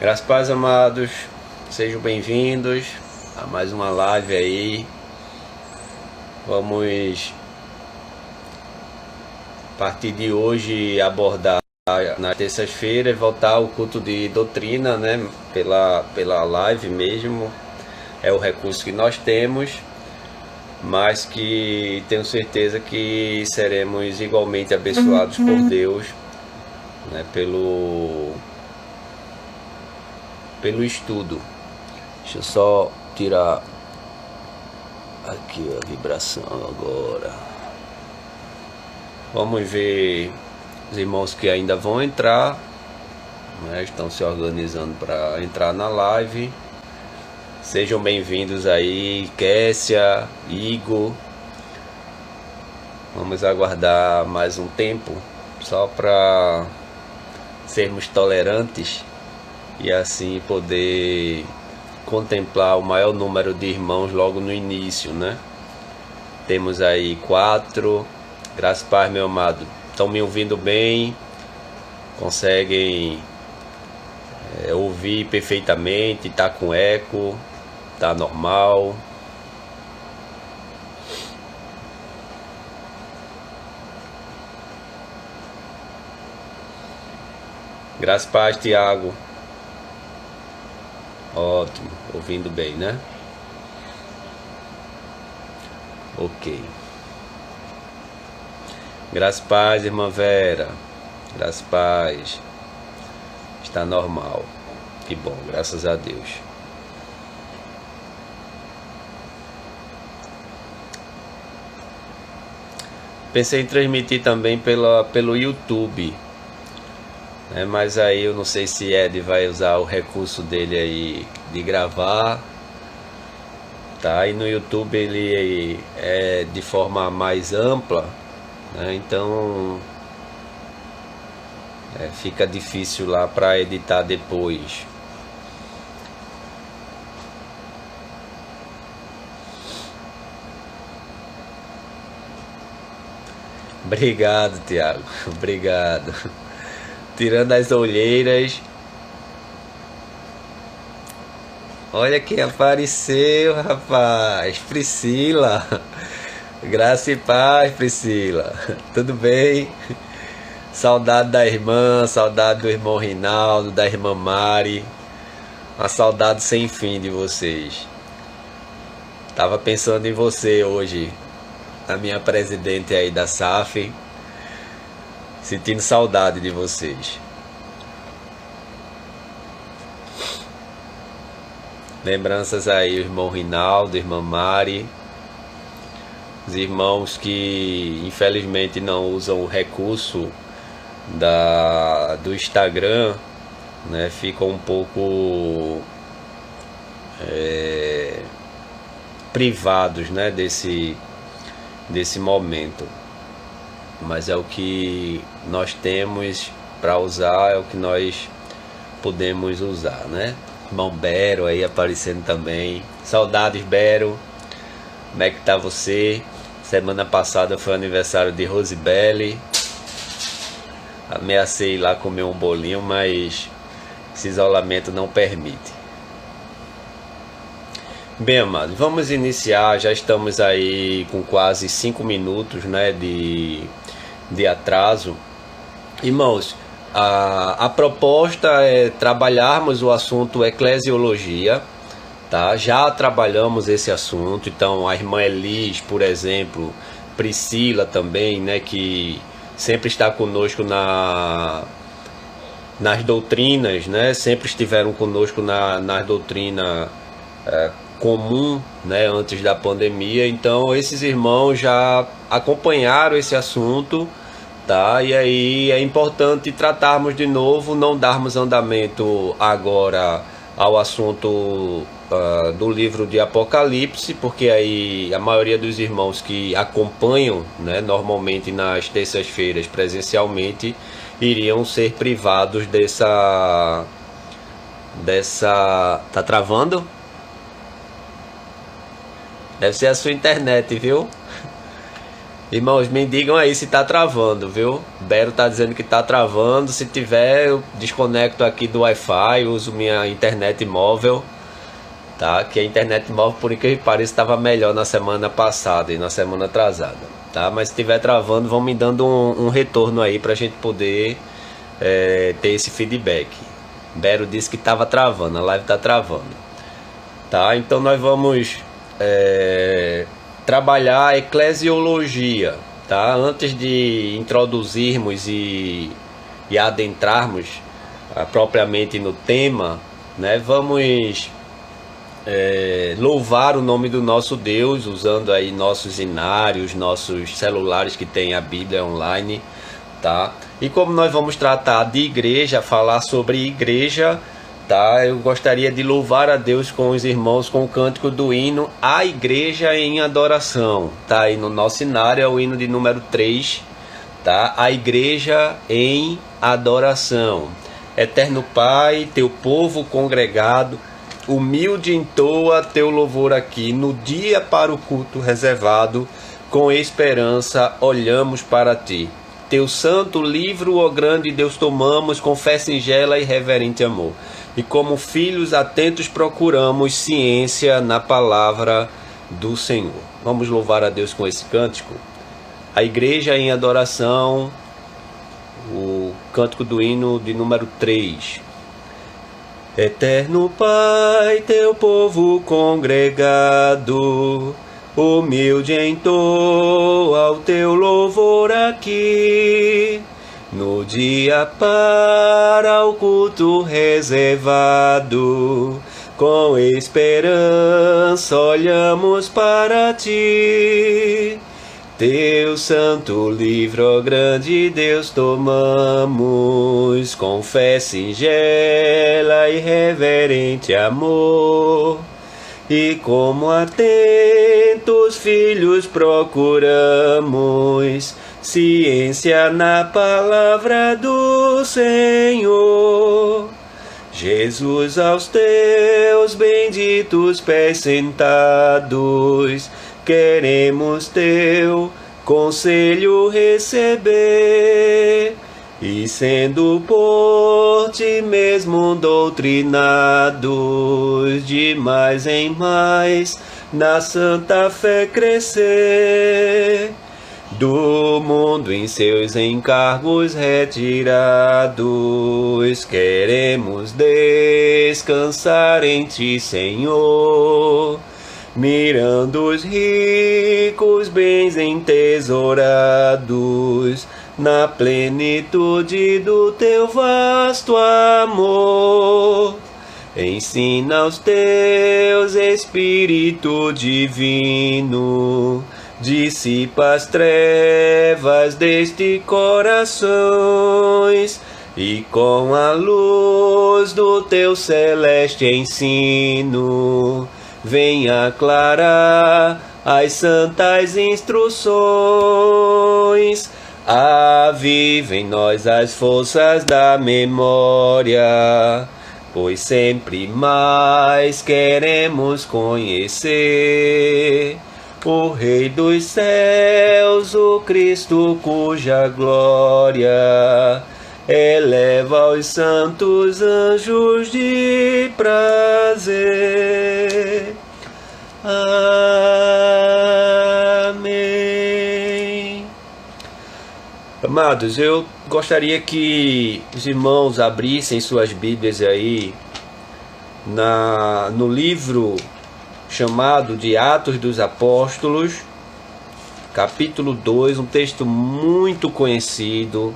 Graças a Deus, amados, sejam bem-vindos a mais uma live aí. Vamos, a partir de hoje, abordar nas terças-feiras, voltar ao culto de doutrina, né? Pela live mesmo. É o recurso que nós temos, mas que tenho certeza que seremos igualmente abençoados por Deus, né? Pelo estudo. Deixa eu só tirar aqui a vibração agora. Vamos ver os irmãos que ainda vão entrar, né? Estão se organizando para entrar na live. Sejam bem-vindos aí, Kessia, Igor. Vamos aguardar mais um tempo, só para sermos tolerantes e assim poder contemplar o maior número de irmãos logo no início, né? Temos aí 4. Graças a Paz, meu amado. Estão me ouvindo bem? Conseguem ouvir perfeitamente? Tá com eco? Tá normal? Graças a Paz, Tiago. Ótimo, ouvindo bem, né? Ok. Graças a Paz, irmã Vera. Graças a Paz. Está normal. Que bom, graças a Deus. Pensei em transmitir também pelo YouTube, né? Mas aí eu não sei se Ed vai usar o recurso dele aí de gravar, tá? E no YouTube ele é de forma mais ampla, né? Então fica difícil lá para editar depois. Obrigado, Tiago. Obrigado. Tirando as olheiras. Olha quem apareceu, rapaz. Priscila. Graça e paz, Priscila. Tudo bem? Saudade da irmã, saudade do irmão Rinaldo, da irmã Mari. Uma saudade sem fim de vocês. Tava pensando em você hoje, a minha presidente aí da SAF. Sentindo saudade de vocês. Lembranças aí, o irmão Rinaldo, a irmã Mari. Os irmãos que infelizmente não usam o recurso do Instagram, né? Ficam um pouco privados, né? Desse momento. Mas é o que nós temos para usar, é o que nós podemos usar, né? Irmão Bero aí aparecendo também. Saudades, Bero. Como é que tá você? Semana passada foi o aniversário de Rosibelle. Ameacei ir lá comer um bolinho, mas esse isolamento não permite. Bem, amados, vamos iniciar. Já estamos aí com quase 5 minutos, né, de atraso. Irmãos, a proposta é trabalharmos o assunto eclesiologia, tá? Já trabalhamos esse assunto, então a irmã Elis, por exemplo, Priscila também, né, que sempre está conosco nas doutrinas, né? Sempre estiveram conosco nas doutrinas comum, né, antes da pandemia. Então esses irmãos já acompanharam esse assunto, tá? E aí é importante tratarmos de novo, não darmos andamento agora ao assunto do livro de Apocalipse, porque aí a maioria dos irmãos que acompanham, né, normalmente nas terças-feiras presencialmente, iriam ser privados dessa... Tá travando? Deve ser a sua internet, viu? Irmãos, me digam aí se tá travando, viu? Bero tá dizendo que tá travando. Se tiver, eu desconecto aqui do Wi-Fi, uso minha internet móvel, tá? Que a internet móvel, por incrível que pareça, estava melhor na semana passada e na semana atrasada, tá? Mas se tiver travando, vão me dando um retorno aí pra gente poder ter esse feedback. Bero disse que tava travando, a live tá travando, tá? Então nós vamos trabalhar a eclesiologia, tá? Antes de introduzirmos e adentrarmos propriamente no tema, né? Vamos louvar o nome do nosso Deus, usando aí nossos inários, nossos celulares que tem a Bíblia online, tá? E como nós vamos tratar de igreja, falar sobre igreja, tá? Eu gostaria de louvar a Deus com os irmãos com o cântico do hino A Igreja em Adoração, tá? Aí no nosso inário é o hino de número 3, tá? A Igreja em Adoração. Eterno Pai, teu povo congregado, humilde entoa teu louvor aqui, no dia para o culto reservado, com esperança olhamos para ti. Teu santo livro, ó grande Deus, tomamos com fé singela e reverente amor. E como filhos atentos procuramos ciência na palavra do Senhor. Vamos louvar a Deus com esse cântico. A Igreja em Adoração, o cântico do hino de número 3. Eterno Pai, teu povo congregado, humilde entoa ao teu louvor aqui, no dia para o culto reservado, com esperança olhamos para ti. Teu santo livro, ó grande Deus, tomamos, com fé singela e reverente amor. E como atentos filhos procuramos ciência na palavra do Senhor. Jesus, aos teus benditos pés sentados, queremos teu conselho receber. E sendo por ti mesmo doutrinados, de mais em mais na santa fé crescer. Do mundo em seus encargos retirados, queremos descansar em ti, Senhor. Mirando os ricos bens entesourados, na plenitude do teu vasto amor. Ensina aos teus Espírito divino, dissipa as trevas deste corações, e com a luz do teu celeste ensino, venha aclarar as santas instruções. Aviva em nós as forças da memória, pois sempre mais queremos conhecer o Rei dos céus, o Cristo cuja glória eleva os santos anjos de prazer. Amém. Amados, eu gostaria que os irmãos abrissem suas Bíblias aí no livro chamado de Atos dos Apóstolos, capítulo 2, um texto muito conhecido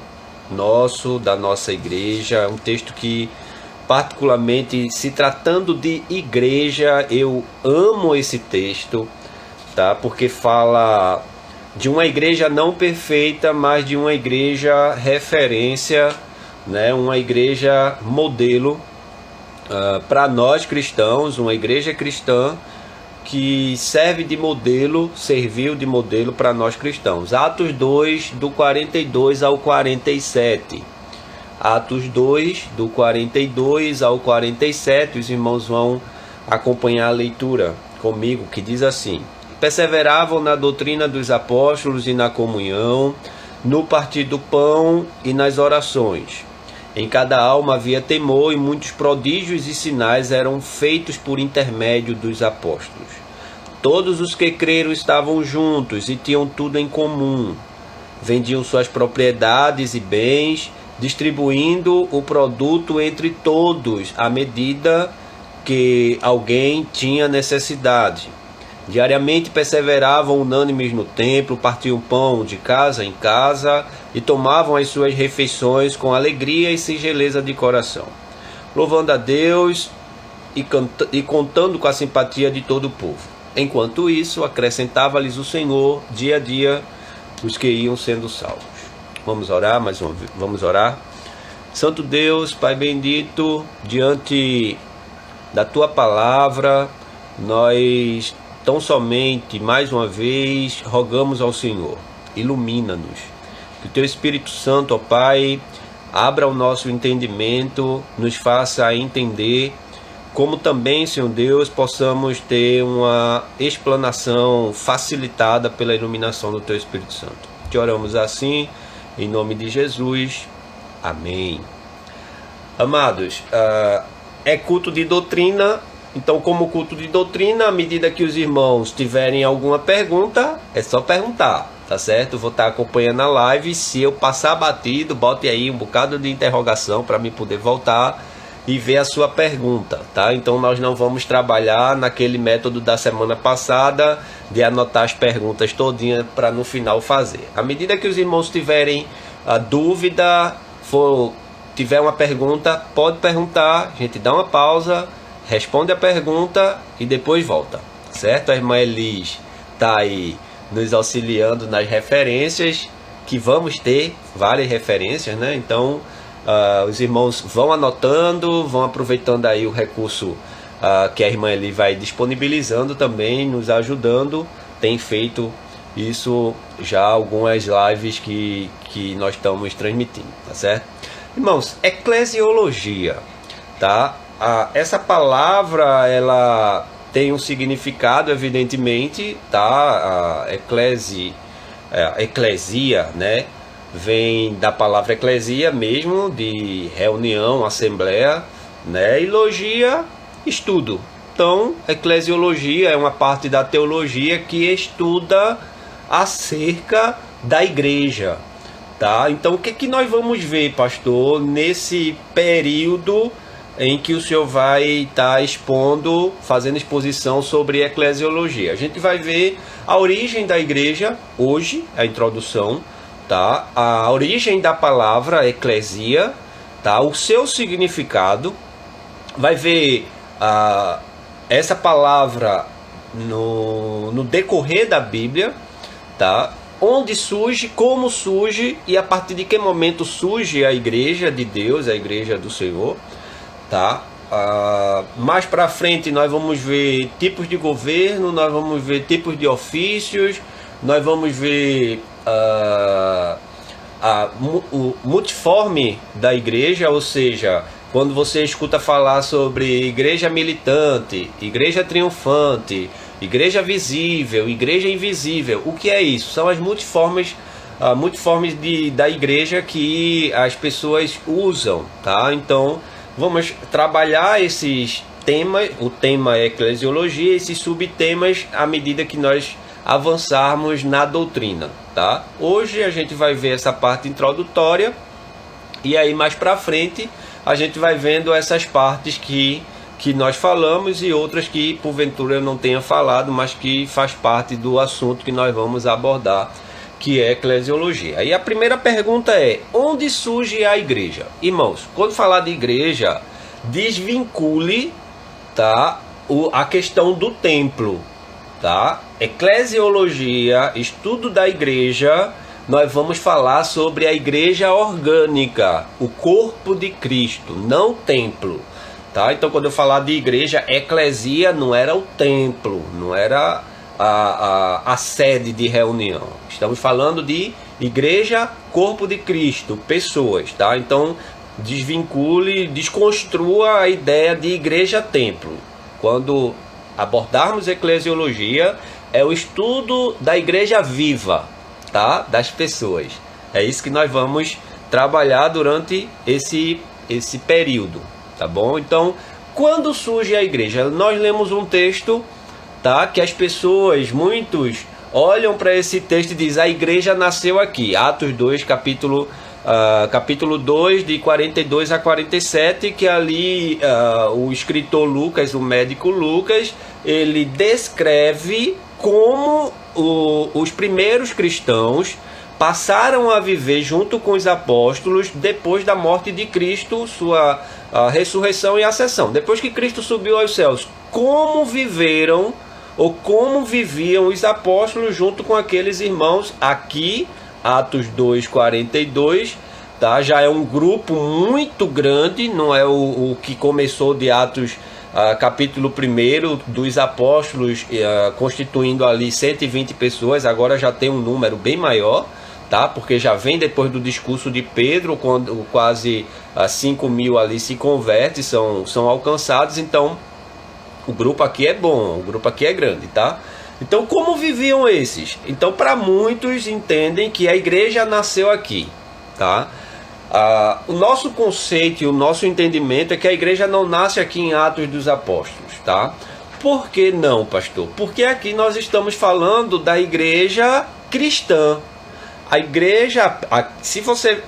da nossa igreja, um texto que, particularmente se tratando de igreja, eu amo esse texto, tá? Porque fala de uma igreja não perfeita, mas de uma igreja referência, né? Uma igreja modelo para nós cristãos, uma igreja cristã que serviu de modelo para nós cristãos. Atos 2, do 42 ao 47. Atos 2, do 42 ao 47, os irmãos vão acompanhar a leitura comigo, que diz assim: perseveravam na doutrina dos apóstolos e na comunhão, no partir do pão e nas orações. Em cada alma havia temor, e muitos prodígios e sinais eram feitos por intermédio dos apóstolos. Todos os que creram estavam juntos e tinham tudo em comum. Vendiam suas propriedades e bens, distribuindo o produto entre todos, à medida que alguém tinha necessidade. Diariamente perseveravam unânimes no templo, partiam pão de casa em casa e tomavam as suas refeições com alegria e singeleza de coração, louvando a Deus e contando com a simpatia de todo o povo. Enquanto isso, acrescentava-lhes o Senhor dia a dia os que iam sendo salvos. Vamos orar mais uma vez. Vamos orar. Santo Deus, Pai bendito, diante da Tua palavra, nós tão somente, mais uma vez, rogamos ao Senhor, ilumina-nos. Que o Teu Espírito Santo, ó Pai, abra o nosso entendimento, nos faça entender, como também, Senhor Deus, possamos ter uma explanação facilitada pela iluminação do Teu Espírito Santo. Te oramos assim, em nome de Jesus. Amém. Amados, é culto de doutrina. Então, como culto de doutrina, à medida que os irmãos tiverem alguma pergunta, é só perguntar, tá certo? Vou estar acompanhando a live. Se eu passar batido, bote aí um bocado de interrogação para mim poder voltar e ver a sua pergunta, tá? Então, nós não vamos trabalhar naquele método da semana passada de anotar as perguntas todinhas para no final fazer. À medida que os irmãos tiverem a dúvida, tiver uma pergunta, pode perguntar, a gente dá uma pausa, responde a pergunta e depois volta, certo? A irmã Elis está aí nos auxiliando nas referências, que vamos ter várias referências, né? Então, os irmãos vão anotando, vão aproveitando aí o recurso que a irmã Elis vai disponibilizando também, nos ajudando. Tem feito isso já algumas lives que nós estamos transmitindo, tá certo? Irmãos, eclesiologia, tá? Essa palavra, ela tem um significado, evidentemente, tá? Eclesia, né? Vem da palavra eclesia mesmo, de reunião, assembleia, né? E logia, estudo. Então, eclesiologia é uma parte da teologia que estuda acerca da igreja, tá? Então, o que nós vamos ver, pastor, nesse período em que o senhor vai estar expondo, fazendo exposição sobre eclesiologia? A gente vai ver a origem da igreja hoje, a introdução, tá? A origem da palavra eclesia, tá? O seu significado. Vai ver essa palavra no decorrer da Bíblia, tá? Onde surge, como surge e a partir de que momento surge a igreja de Deus, a igreja do Senhor, tá? Mais para frente nós vamos ver tipos de governo, nós vamos ver tipos de ofícios, nós vamos ver o multiforme da igreja, ou seja, quando você escuta falar sobre igreja militante, igreja triunfante, igreja visível, igreja invisível, o que é isso? São as multiformes da igreja que as pessoas usam, tá? Então, vamos trabalhar esses temas, o tema é eclesiologia, esses subtemas à medida que nós avançarmos na doutrina, tá? Hoje a gente vai ver essa parte introdutória e aí mais para frente a gente vai vendo essas partes que nós falamos e outras que porventura eu não tenha falado, mas que faz parte do assunto que nós vamos abordar, que é eclesiologia. Aí a primeira pergunta é: onde surge a igreja? Irmãos, quando falar de igreja, desvincule, tá, a questão do templo, tá? Eclesiologia, estudo da igreja, nós vamos falar sobre a igreja orgânica, o corpo de Cristo, não o templo, tá? Então, quando eu falar de igreja, eclesia não era o templo, não era a sede de reunião. Estamos falando de igreja, corpo de Cristo, pessoas, tá? Então, desvincule, desconstrua a ideia de igreja-templo. Quando abordarmos eclesiologia, é o estudo da igreja viva, tá? Das pessoas. É isso que nós vamos trabalhar durante esse período, tá bom? Então, quando surge a igreja? Nós lemos um texto, tá? Que as pessoas, muitos, olham para esse texto e dizem: a igreja nasceu aqui. Atos 2, capítulo 2, de 42 a 47, que ali o escritor Lucas, o médico Lucas, ele descreve como os primeiros cristãos passaram a viver junto com os apóstolos depois da morte de Cristo, sua ressurreição e ascensão. Depois que Cristo subiu aos céus, como viveram ou como viviam os apóstolos junto com aqueles irmãos aqui, Atos 2, 42, tá? Já é um grupo muito grande, não é o que começou de Atos capítulo 1 dos apóstolos, constituindo ali 120 pessoas, agora já tem um número bem maior, tá? Porque já vem depois do discurso de Pedro, quando quase 5 mil ali se convertem, são alcançados. Então o grupo aqui é bom, o grupo aqui é grande, tá? Então, como viviam esses? Então, para muitos entendem que a igreja nasceu aqui, tá? O nosso conceito e o nosso entendimento é que a igreja não nasce aqui em Atos dos Apóstolos, tá? Por que não, pastor? Porque aqui nós estamos falando da igreja cristã. A igreja, se você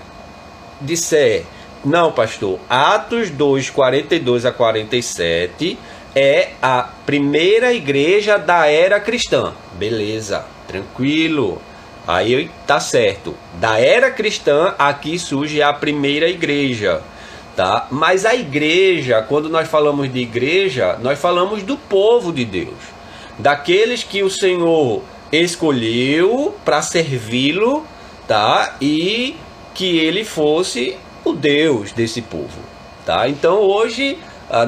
disser, não, pastor, Atos 2, 42 a 47 é a primeira igreja da era cristã. Beleza, tranquilo. Aí tá certo. Da era cristã, aqui surge a primeira igreja, tá? Mas a igreja, quando nós falamos de igreja, nós falamos do povo de Deus, daqueles que o Senhor escolheu para servi-lo, tá? E que ele fosse o Deus desse povo, tá? Então hoje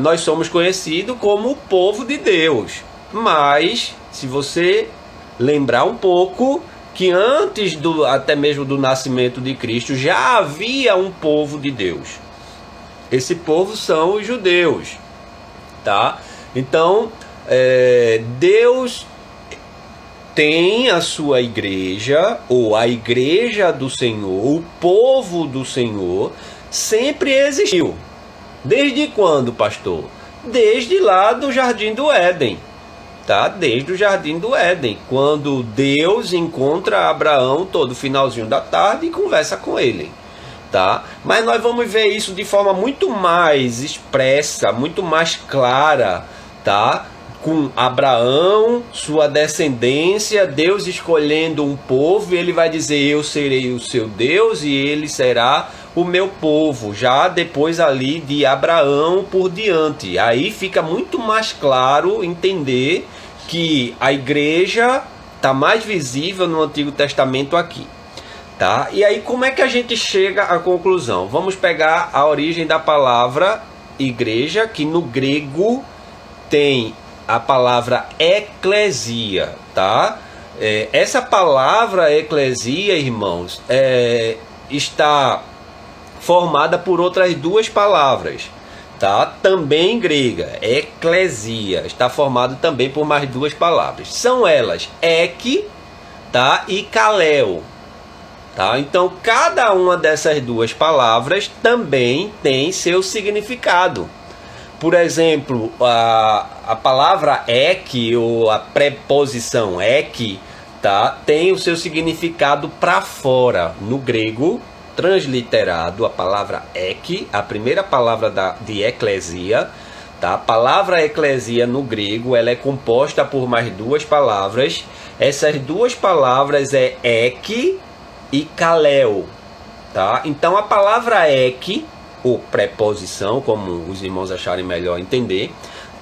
nós somos conhecidos como o povo de Deus. Mas se você lembrar um pouco, que antes até mesmo do nascimento de Cristo já havia um povo de Deus. Esse povo são os judeus, tá? Então Deus tem a sua igreja, ou a igreja do Senhor, o povo do Senhor, sempre existiu. Desde quando, pastor? Desde lá do Jardim do Éden, tá? Desde o Jardim do Éden, quando Deus encontra Abraão todo finalzinho da tarde e conversa com ele, tá? Mas nós vamos ver isso de forma muito mais expressa, muito mais clara, tá? Com Abraão, sua descendência, Deus escolhendo um povo, e ele vai dizer: eu serei o seu Deus e ele será o meu povo, já depois ali de Abraão por diante. Aí fica muito mais claro entender que a igreja está mais visível no Antigo Testamento aqui, tá? E aí como é que a gente chega à conclusão? Vamos pegar a origem da palavra igreja, que no grego tem a palavra eclesia, tá? Essa palavra eclesia, irmãos, está formada por outras duas palavras, tá? Também grega, eclesia, está formado também por mais duas palavras. São elas ek, tá? E kaleo, tá? Então cada uma dessas duas palavras também tem seu significado. Por exemplo, a palavra ek, ou a preposição ek, tá? Tem o seu significado para fora. No grego, transliterado, a palavra ek, a primeira palavra de eclesia, tá? A palavra eclesia no grego, ela é composta por mais duas palavras. Essas duas palavras é ek e kaleo, tá? Então a palavra ek, ou preposição, como os irmãos acharem melhor entender,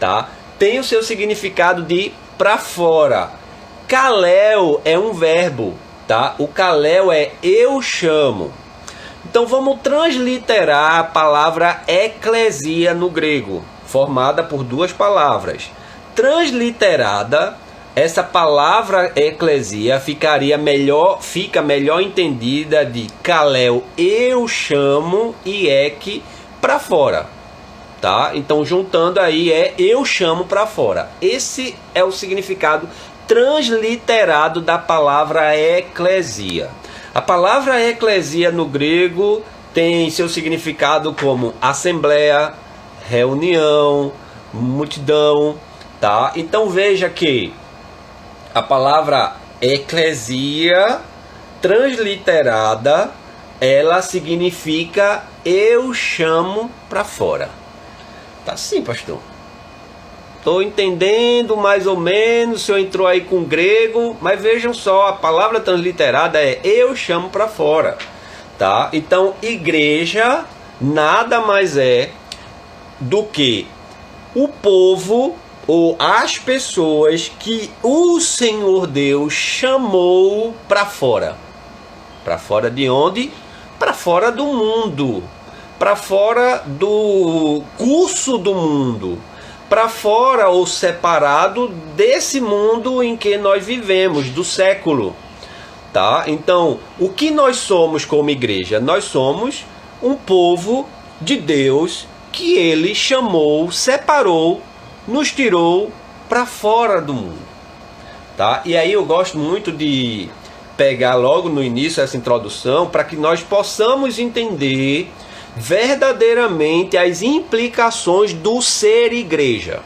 tá? Tem o seu significado de para fora. Kaleo é um verbo, tá? O kaleo é eu chamo. Então vamos transliterar a palavra eclesia no grego, formada por duas palavras. Transliterada, essa palavra eclesia fica melhor entendida de kaleo, eu chamo, e ek, para fora, tá? Então juntando aí eu chamo para fora. Esse é o significado transliterado da palavra eclesia. A palavra eclesia no grego tem seu significado como assembleia, reunião, multidão, tá? Então veja que a palavra eclesia transliterada, ela significa eu chamo para fora. Tá sim, pastor. Estou entendendo mais ou menos, o senhor entrou aí com grego, mas vejam só, a palavra transliterada é eu chamo para fora, tá? Então, igreja nada mais é do que o povo ou as pessoas que o Senhor Deus chamou para fora. Para fora de onde? Para fora do mundo, para fora do curso do mundo, para fora ou separado desse mundo em que nós vivemos, do século, tá? Então, o que nós somos como igreja? Nós somos um povo de Deus que Ele chamou, separou, nos tirou para fora do mundo, tá? E aí eu gosto muito de pegar logo no início essa introdução para que nós possamos entender verdadeiramente as implicações do ser igreja,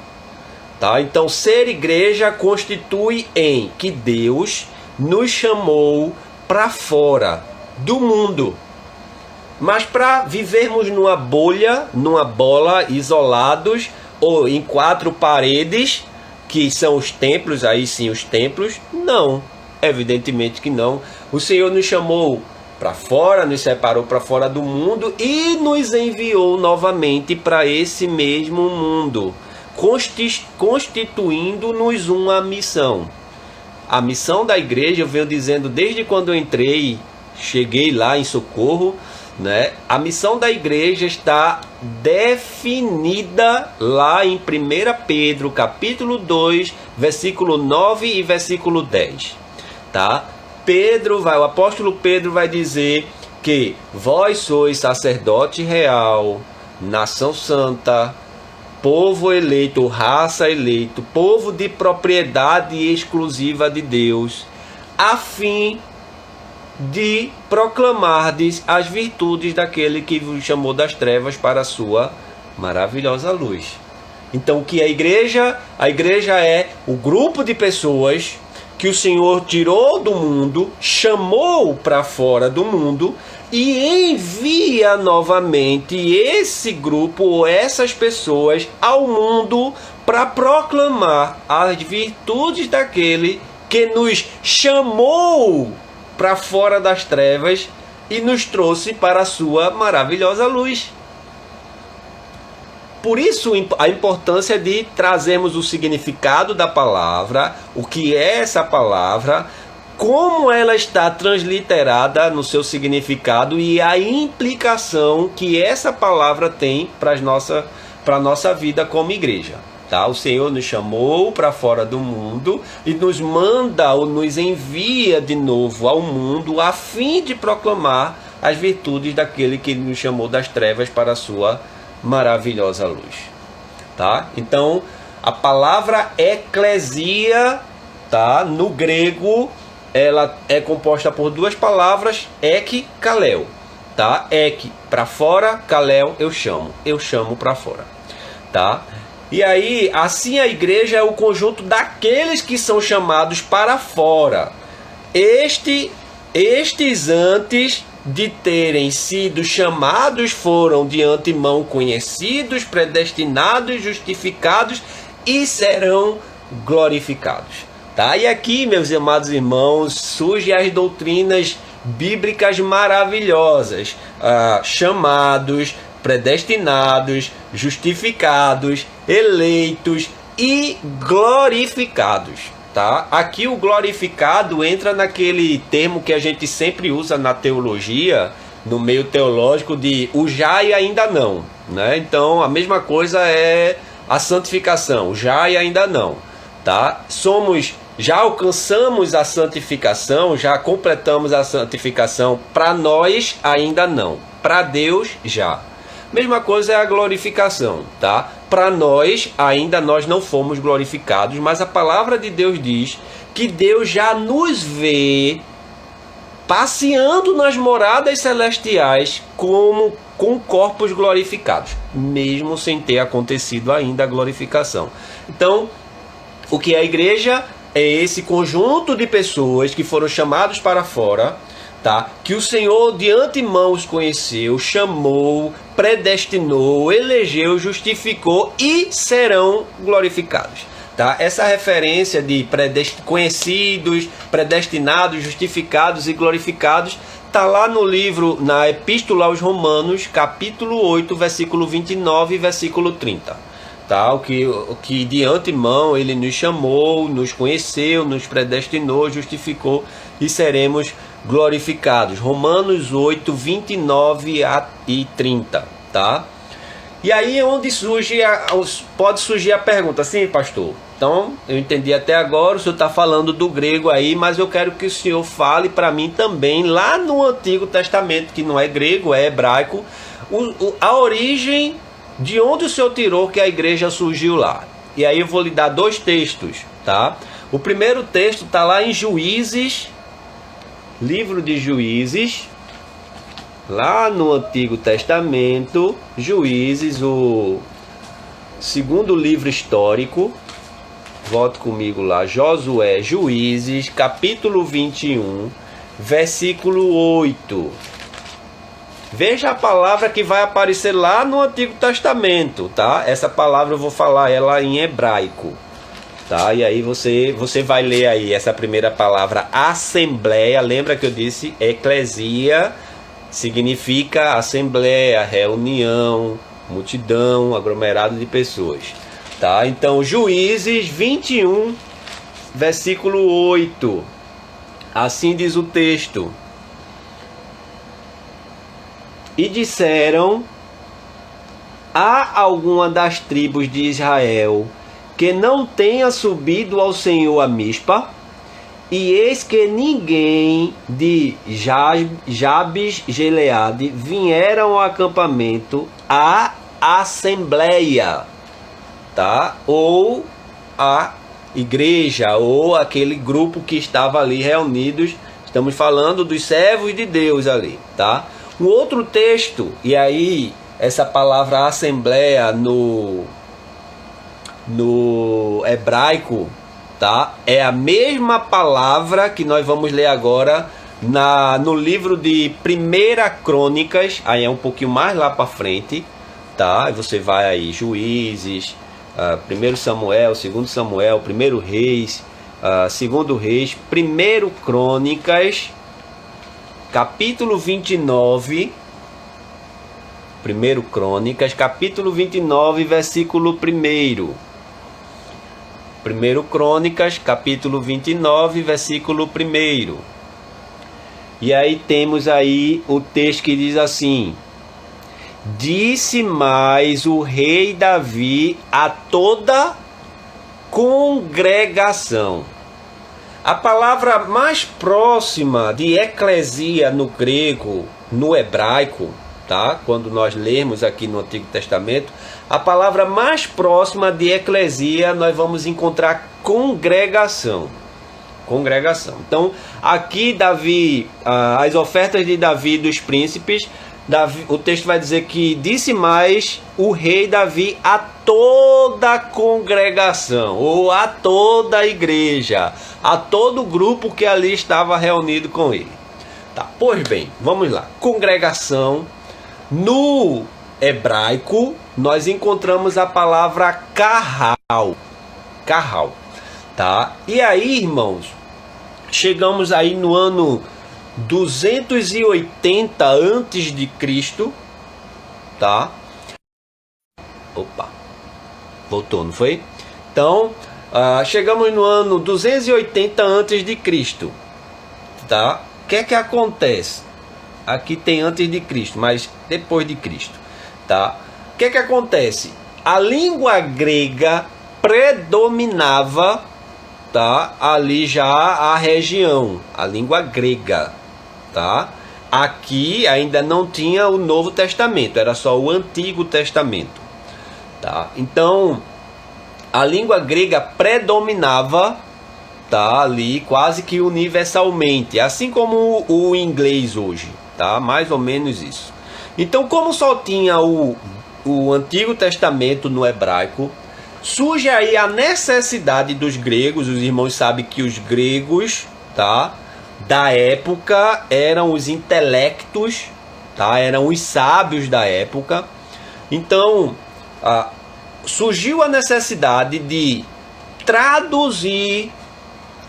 tá? Então, ser igreja constitui em que Deus nos chamou para fora do mundo, mas para vivermos numa bolha, numa bola, isolados ou em quatro paredes, que são os templos, aí sim os templos, não, evidentemente que não. O Senhor nos chamou para fora, nos separou para fora do mundo e nos enviou novamente para esse mesmo mundo, constituindo-nos uma missão. A missão da igreja, eu venho dizendo desde quando eu entrei, cheguei lá em Socorro, né? A missão da igreja está definida lá em 1 Pedro, capítulo 2, versículo 9 e versículo 10, tá? O apóstolo Pedro vai dizer que vós sois sacerdote real, nação santa, povo eleito, raça eleito, povo de propriedade exclusiva de Deus, a fim de proclamardes as virtudes daquele que vos chamou das trevas para a sua maravilhosa luz. Então, o que é a igreja? A igreja é o grupo de pessoas que o Senhor tirou do mundo, chamou para fora do mundo e envia novamente esse grupo ou essas pessoas ao mundo para proclamar as virtudes daquele que nos chamou para fora das trevas e nos trouxe para a sua maravilhosa luz. Por isso a importância de trazermos o significado da palavra, o que é essa palavra, como ela está transliterada no seu significado e a implicação que essa palavra tem para a nossa vida como igreja. Tá? O Senhor nos chamou para fora do mundo e nos manda ou nos envia de novo ao mundo a fim de proclamar as virtudes daquele que nos chamou das trevas para a sua maravilhosa luz, tá? Então, a palavra eclesia, tá? No grego, ela é composta por duas palavras, ek, kaleo, tá? Ek para fora, kaleo eu chamo para fora, tá? E aí, assim a igreja é o conjunto daqueles que são chamados para fora. Estes antes de terem sido chamados foram de antemão conhecidos, predestinados, justificados e serão glorificados, tá? E aqui, meus amados irmãos, surgem as doutrinas bíblicas maravilhosas, chamados, predestinados, justificados, eleitos e glorificados. Tá? Aqui o glorificado entra naquele termo que a gente sempre usa na teologia, no meio teológico, de o já e ainda não, né? Então a mesma coisa é a santificação, já e ainda não, tá? Já alcançamos a santificação, já completamos a santificação, para nós ainda não, para Deus já. Mesma coisa é a glorificação, tá? para nós, ainda nós não fomos glorificados, mas a palavra de Deus diz que Deus já nos vê passeando nas moradas celestiais como com corpos glorificados, mesmo sem ter acontecido ainda a glorificação. Então, o que é a igreja? É esse conjunto de pessoas que foram chamados para fora, tá? Que o Senhor de antemão os conheceu, chamou, predestinou, elegeu, justificou e serão glorificados. Tá? Essa referência de conhecidos, predestinados, justificados e glorificados está lá no livro, na Epístola aos Romanos, capítulo 8, versículo 29 e versículo 30. Tá? O que de antemão ele nos chamou, nos conheceu, nos predestinou, justificou e seremos glorificados. Romanos 8, 29 e 30. Tá? E aí é onde pode surgir a pergunta, sim, pastor? Então, eu entendi até agora, o senhor está falando do grego aí, mas eu quero que o senhor fale para mim também, lá no Antigo Testamento, que não é grego, é hebraico, a origem de onde o senhor tirou que a igreja surgiu lá. E aí eu vou lhe dar 2 textos, tá? O primeiro texto está lá em Juízes, livro de Juízes, lá no Antigo Testamento, Juízes, o segundo livro histórico. Volte comigo lá, Josué, Juízes, capítulo 21, versículo 8. Veja a palavra que vai aparecer lá no Antigo Testamento, tá? Essa palavra eu vou falar ela em hebraico, tá? E aí você vai ler aí essa primeira palavra, assembleia. Lembra que eu disse eclesia? Significa assembleia, reunião, multidão, aglomerado de pessoas. Tá? Então, Juízes 21, versículo 8. Assim diz o texto. E disseram: há alguma das tribos de Israel que não tenha subido ao Senhor a Mispa? E eis que ninguém de Jabes Gileade vieram ao acampamento, à assembleia, tá? Ou a igreja, ou aquele grupo que estava ali reunidos. Estamos falando dos servos de Deus ali, tá? Um outro texto, e aí essa palavra assembleia no hebraico, tá? É a mesma palavra que nós vamos ler agora no livro de 1 Crônicas, aí é um pouquinho mais lá para frente, tá? Você vai aí, Juízes, 1 Samuel, 2 Samuel, 1 Reis, 2 Reis, 1 Crônicas, capítulo 29, 1 Crônicas, capítulo 29, versículo 1. 1 Crônicas, capítulo 29, versículo 1. E aí temos aí o texto que diz assim: disse mais o rei Davi a toda congregação. A palavra mais próxima de eclesia no grego, no hebraico, tá? Quando nós lermos aqui no Antigo Testamento, a palavra mais próxima de eclesia nós vamos encontrar congregação. Congregação. Então, aqui Davi, as ofertas de Davi dos príncipes, o texto vai dizer que disse mais o rei Davi a toda a congregação, ou a toda a igreja, a todo o grupo que ali estava reunido com ele. Tá, pois bem, vamos lá. Congregação, no hebraico, nós encontramos a palavra carral. Carral, tá? E aí, irmãos, chegamos aí no ano 280 antes de Cristo, tá? Opa, voltou, não foi? Então, chegamos no ano 280 antes de Cristo, tá? O que é que acontece? Aqui tem antes de Cristo, mas depois de Cristo, tá? O que é que acontece? A língua grega predominava, tá? Ali já a região, a língua grega, tá? Aqui ainda não tinha o Novo Testamento, era só o Antigo Testamento, tá? Então, a língua grega predominava, tá, ali quase que universalmente, assim como o inglês hoje, tá? Mais ou menos isso. Então, como só tinha o Antigo Testamento no hebraico, surge aí a necessidade dos gregos. Os irmãos sabem que os gregos, tá, da época eram os intelectos, tá, eram os sábios da época. Então, surgiu a necessidade de traduzir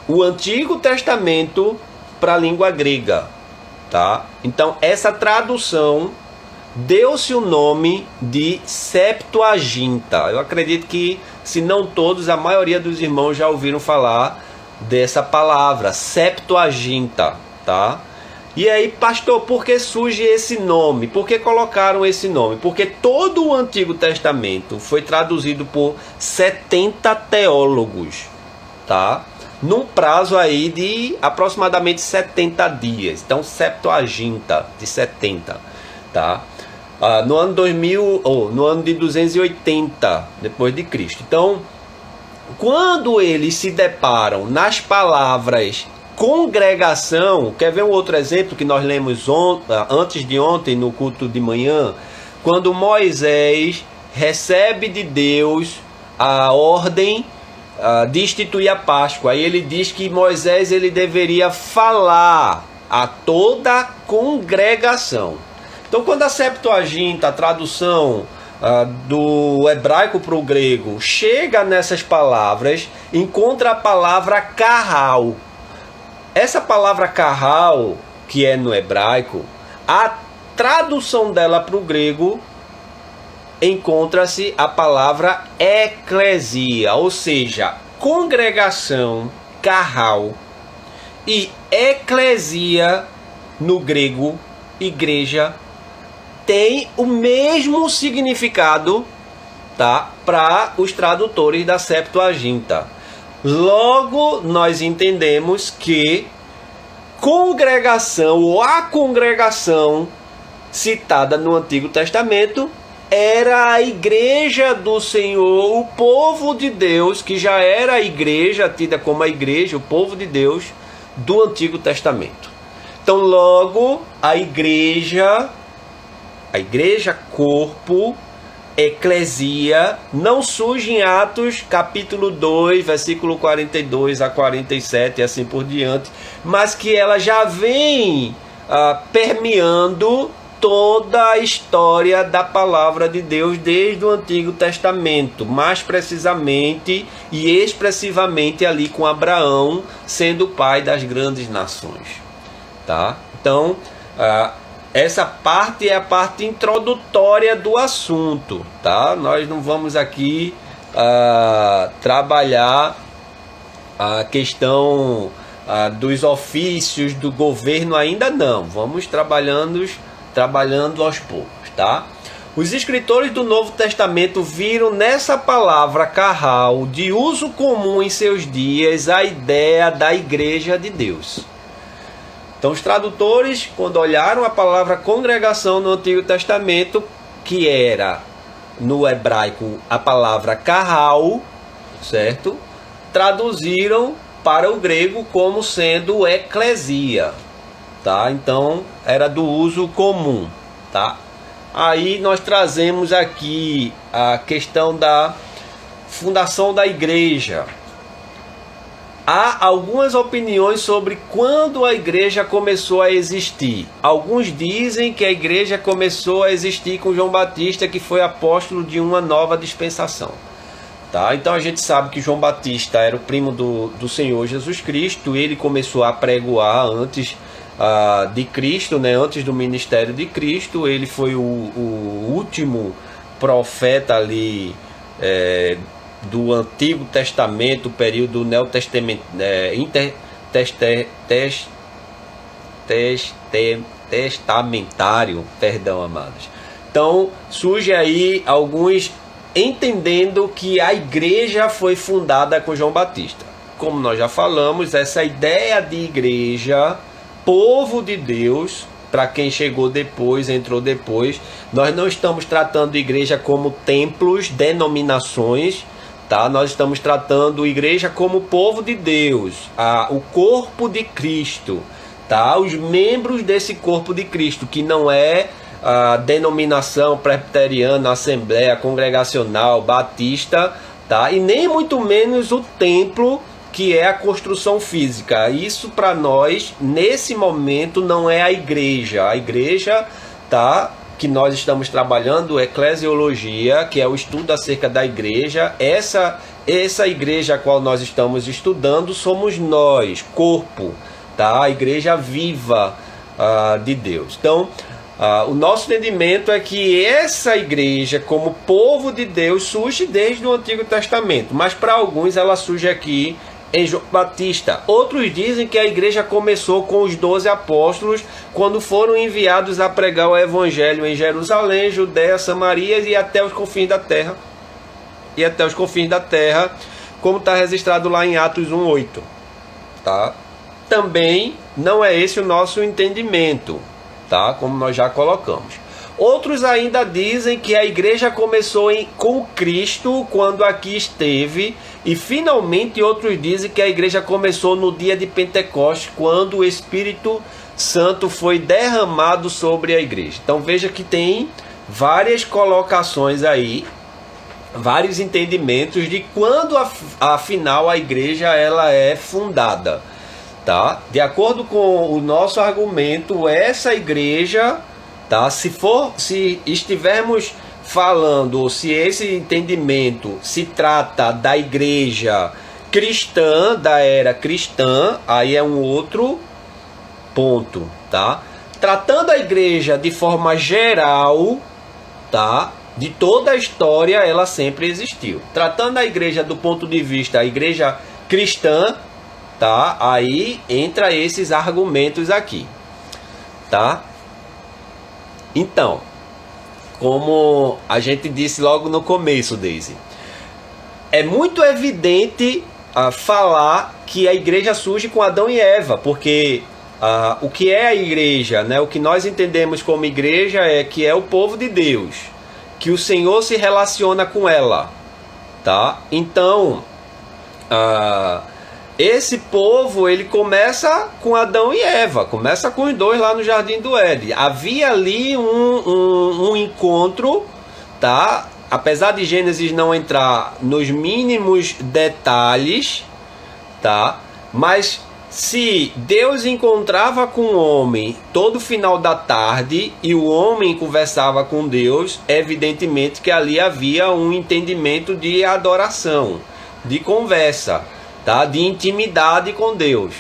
o Antigo Testamento para a língua grega, tá? Então, essa tradução deu-se o nome de Septuaginta. Eu acredito que, se não todos, a maioria dos irmãos já ouviram falar dessa palavra, Septuaginta, tá? E aí, pastor, por que surge esse nome? Por que colocaram esse nome? Porque todo o Antigo Testamento foi traduzido por 70 teólogos, tá? Num prazo aí de aproximadamente 70 dias. Então, Septuaginta, de 70, tá? No ano 2000, no ano de 280 depois de Cristo. Então, quando eles se deparam nas palavras congregação, quer ver um outro exemplo que nós lemos antes de ontem no culto de manhã, quando Moisés recebe de Deus a ordem de instituir a Páscoa. Aí ele diz que Moisés ele deveria falar a toda a congregação. Então, quando a Septuaginta, a tradução do hebraico para o grego, chega nessas palavras, encontra a palavra carral. Essa palavra carral, que é no hebraico, a tradução dela para o grego, encontra-se a palavra eclesia, ou seja, congregação, carral, e eclesia no grego, igreja, tem o mesmo significado, tá, para os tradutores da Septuaginta. Logo, nós entendemos que congregação ou a congregação citada no Antigo Testamento era a igreja do Senhor, o povo de Deus, que já era a igreja, tida como a igreja, o povo de Deus do Antigo Testamento. Então, logo, a igreja corpo, eclesia, não surge em Atos capítulo 2, versículo 42 a 47 e assim por diante, mas que ela já vem permeando toda a história da palavra de Deus desde o Antigo Testamento, mais precisamente e expressivamente ali com Abraão sendo o pai das grandes nações, tá? Então, essa parte é a parte introdutória do assunto, tá? Nós não vamos aqui trabalhar a questão dos ofícios do governo ainda não. Vamos trabalhando aos poucos, tá? Os escritores do Novo Testamento viram nessa palavra carral, de uso comum em seus dias, a ideia da igreja de Deus. Então, os tradutores, quando olharam a palavra congregação no Antigo Testamento, que era no hebraico a palavra carral, certo? Traduziram para o grego como sendo eclesia, tá? Então, era do uso comum, tá? Aí nós trazemos aqui a questão da fundação da igreja. Há algumas opiniões sobre quando a igreja começou a existir. Alguns dizem que a igreja começou a existir com João Batista, que foi apóstolo de uma nova dispensação. Tá? Então a gente sabe que João Batista era o primo do Senhor Jesus Cristo. Ele começou a pregoar antes de Cristo, né? Antes do ministério de Cristo. Ele foi o último profeta ali do Antigo Testamento, período testamentário, perdão, amados. Então surge aí alguns entendendo que a igreja foi fundada com João Batista. Como nós já falamos, essa ideia de igreja, povo de Deus, para quem chegou depois, entrou depois. Nós não estamos tratando igreja como templos, denominações, tá? Nós estamos tratando igreja como povo de Deus, o corpo de Cristo, tá? Os membros desse corpo de Cristo, que não é a denominação presbiteriana, assembleia, congregacional, batista, tá? E nem muito menos o templo, que é a construção física. Isso para nós, nesse momento, não é a igreja. A igreja, tá, que nós estamos trabalhando, eclesiologia, que é o estudo acerca da igreja. Essa igreja a qual nós estamos estudando somos nós, corpo, tá? A igreja viva de Deus. Então, o nosso entendimento é que essa igreja, como povo de Deus, surge desde o Antigo Testamento, mas para alguns ela surge aqui em João Batista. Outros dizem que a igreja começou com os 12 apóstolos, quando foram enviados a pregar o evangelho em Jerusalém, Judeia, Samaria e até os confins da terra. E até os confins da terra, como está registrado lá em Atos 1:8. Tá? Também não é esse o nosso entendimento, tá? Como nós já colocamos. Outros ainda dizem que a igreja começou com Cristo quando aqui esteve, e finalmente outros dizem que a igreja começou no dia de Pentecostes, quando o Espírito Santo foi derramado sobre a igreja. Então veja que tem várias colocações aí, vários entendimentos de quando afinal a igreja ela é fundada, tá? De acordo com o nosso argumento, essa igreja, tá? Se estivermos falando, ou se esse entendimento se trata da igreja cristã, da era cristã, aí é um outro ponto, tá? Tratando a igreja de forma geral, tá? De toda a história, ela sempre existiu. Tratando a igreja do ponto de vista, a igreja cristã, tá? Aí entra esses argumentos aqui, tá? Então, como a gente disse logo no começo, Daisy, é muito evidente falar que a igreja surge com Adão e Eva, porque o que é a igreja, né? O que nós entendemos como igreja é que é o povo de Deus, que o Senhor se relaciona com ela, tá? Então, esse povo, ele começa com Adão e Eva, começa com os dois lá no Jardim do Éden. Havia ali um encontro, tá? Apesar de Gênesis não entrar nos mínimos detalhes, tá? Mas se Deus encontrava com o homem todo final da tarde e o homem conversava com Deus, evidentemente que ali havia um entendimento de adoração, de conversa, tá? De intimidade com Deus,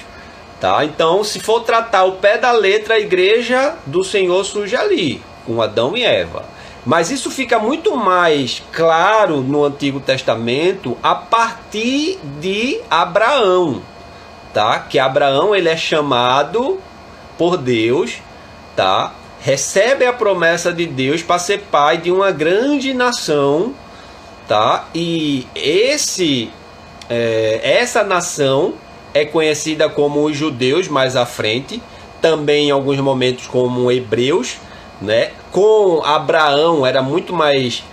tá? Então, se for tratar o pé da letra, a igreja do Senhor surge ali, com Adão e Eva. Mas isso fica muito mais claro no Antigo Testamento a partir de Abraão, tá? Que Abraão, ele é chamado por Deus, tá? Recebe a promessa de Deus para ser pai de uma grande nação, tá? E essa nação é conhecida como os judeus mais à frente, também em alguns momentos como hebreus, né? Com Abraão era muito mais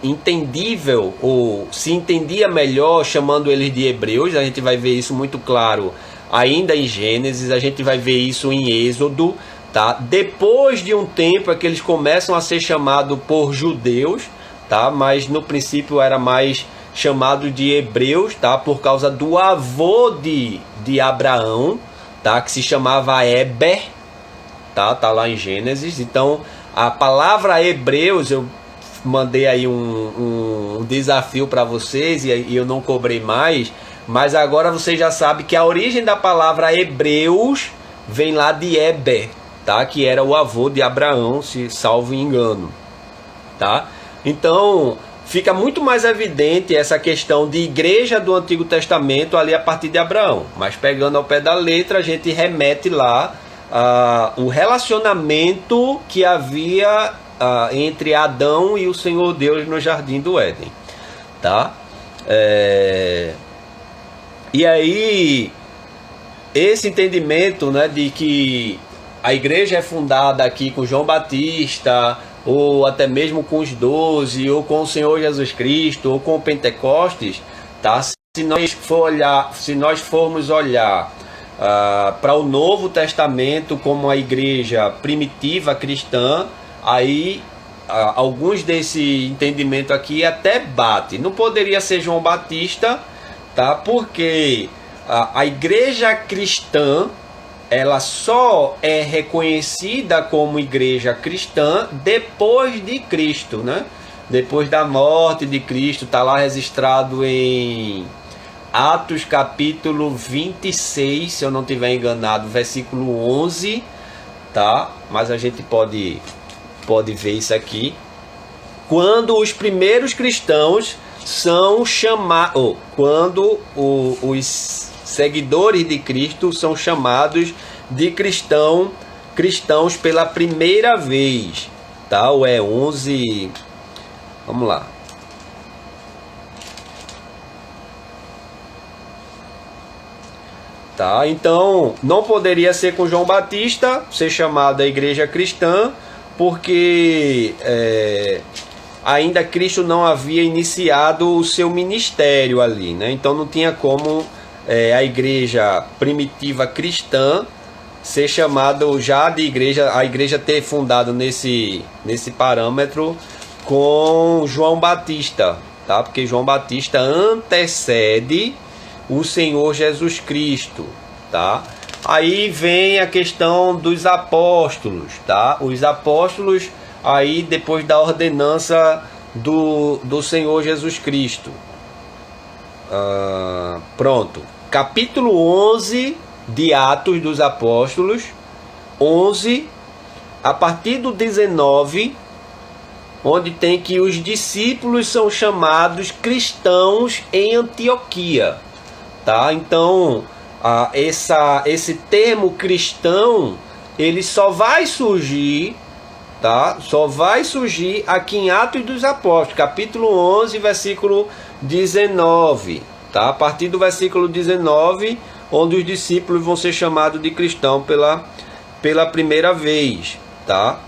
entendível, ou se entendia melhor chamando eles de hebreus. A gente vai ver isso muito claro ainda em Gênesis, a gente vai ver isso em Êxodo, tá? Depois de um tempo é que eles começam a ser chamados por judeus, tá? Mas no princípio era mais chamado de hebreus, tá? Por causa do avô de Abraão, tá? Que se chamava Eber, tá? Tá lá em Gênesis. Então a palavra hebreus, eu mandei aí um desafio para vocês e eu não cobrei mais, mas agora vocês já sabem que a origem da palavra hebreus vem lá de Eber, tá? Que era o avô de Abraão, se salvo engano, tá? Então fica muito mais evidente essa questão de igreja do Antigo Testamento ali a partir de Abraão. Mas pegando ao pé da letra, a gente remete lá o relacionamento que havia entre Adão e o Senhor Deus no Jardim do Éden, tá? E aí esse entendimento, né, de que a igreja é fundada aqui com João Batista, ou até mesmo com os 12, ou com o Senhor Jesus Cristo, ou com o Pentecostes, tá? Se nós formos olhar para o Novo Testamento como a igreja primitiva cristã, aí alguns desse entendimento aqui até bate. Não poderia ser João Batista, tá? Porque a igreja cristã, ela só é reconhecida como igreja cristã depois de Cristo, né? Depois da morte de Cristo, está lá registrado em Atos capítulo 26, se eu não estiver enganado, versículo 11, tá? Mas a gente pode ver isso aqui. Quando os primeiros cristãos são chamados, quando os seguidores de Cristo são chamados de cristãos pela primeira vez, tá? Ou é 11, vamos lá. Tá? Então, não poderia ser com João Batista, ser chamada igreja cristã, porque ainda Cristo não havia iniciado o seu ministério ali, né? Então não tinha como a igreja primitiva cristã ser chamada já de igreja, a igreja ter fundado nesse parâmetro com João Batista, tá? Porque João Batista antecede o Senhor Jesus Cristo, tá? Aí vem a questão dos apóstolos, tá? Os apóstolos aí depois da ordenança do Senhor Jesus Cristo. Pronto. Capítulo 11 de Atos dos Apóstolos, 11, a partir do 19, onde tem que os discípulos são chamados cristãos em Antioquia, tá? Então, esse termo cristão, ele só vai surgir, tá? Só vai surgir aqui em Atos dos Apóstolos, capítulo 11, versículo 19, tá? A partir do versículo 19, onde os discípulos vão ser chamados de cristão pela primeira vez, tá?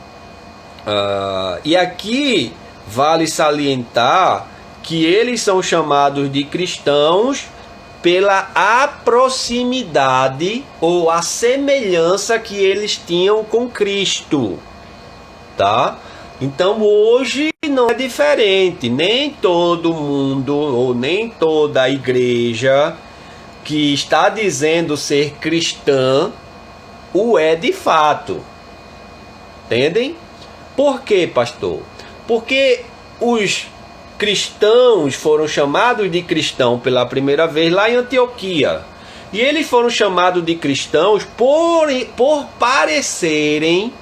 E aqui vale salientar que eles são chamados de cristãos pela a proximidade ou a semelhança que eles tinham com Cristo, tá? Então hoje não é diferente, nem todo mundo ou nem toda a igreja que está dizendo ser cristã o é de fato. Entendem? Por quê, pastor? Porque os cristãos foram chamados de cristão pela primeira vez lá em Antioquia. E eles foram chamados de cristãos por parecerem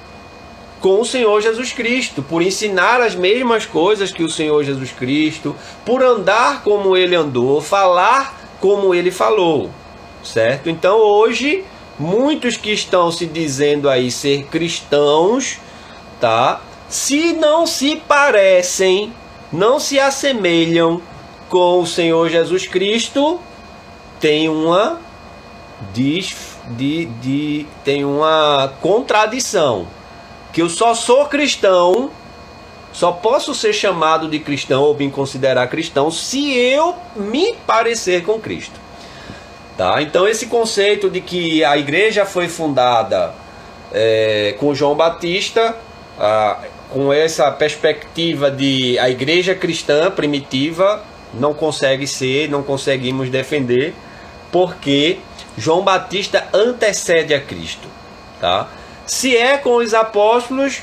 com o Senhor Jesus Cristo, por ensinar as mesmas coisas que o Senhor Jesus Cristo, por andar como ele andou, falar como ele falou, certo? Então hoje, muitos que estão se dizendo aí ser cristãos, tá? Se não se parecem, não se assemelham com o Senhor Jesus Cristo, tem uma tem uma contradição, que eu só sou cristão, só posso ser chamado de cristão ou me considerar cristão se eu me parecer com Cristo, tá? Então esse conceito de que a igreja foi fundada com João Batista, com essa perspectiva de a igreja cristã primitiva, não consegue ser, não conseguimos defender, porque João Batista antecede a Cristo, tá? Se é com os apóstolos,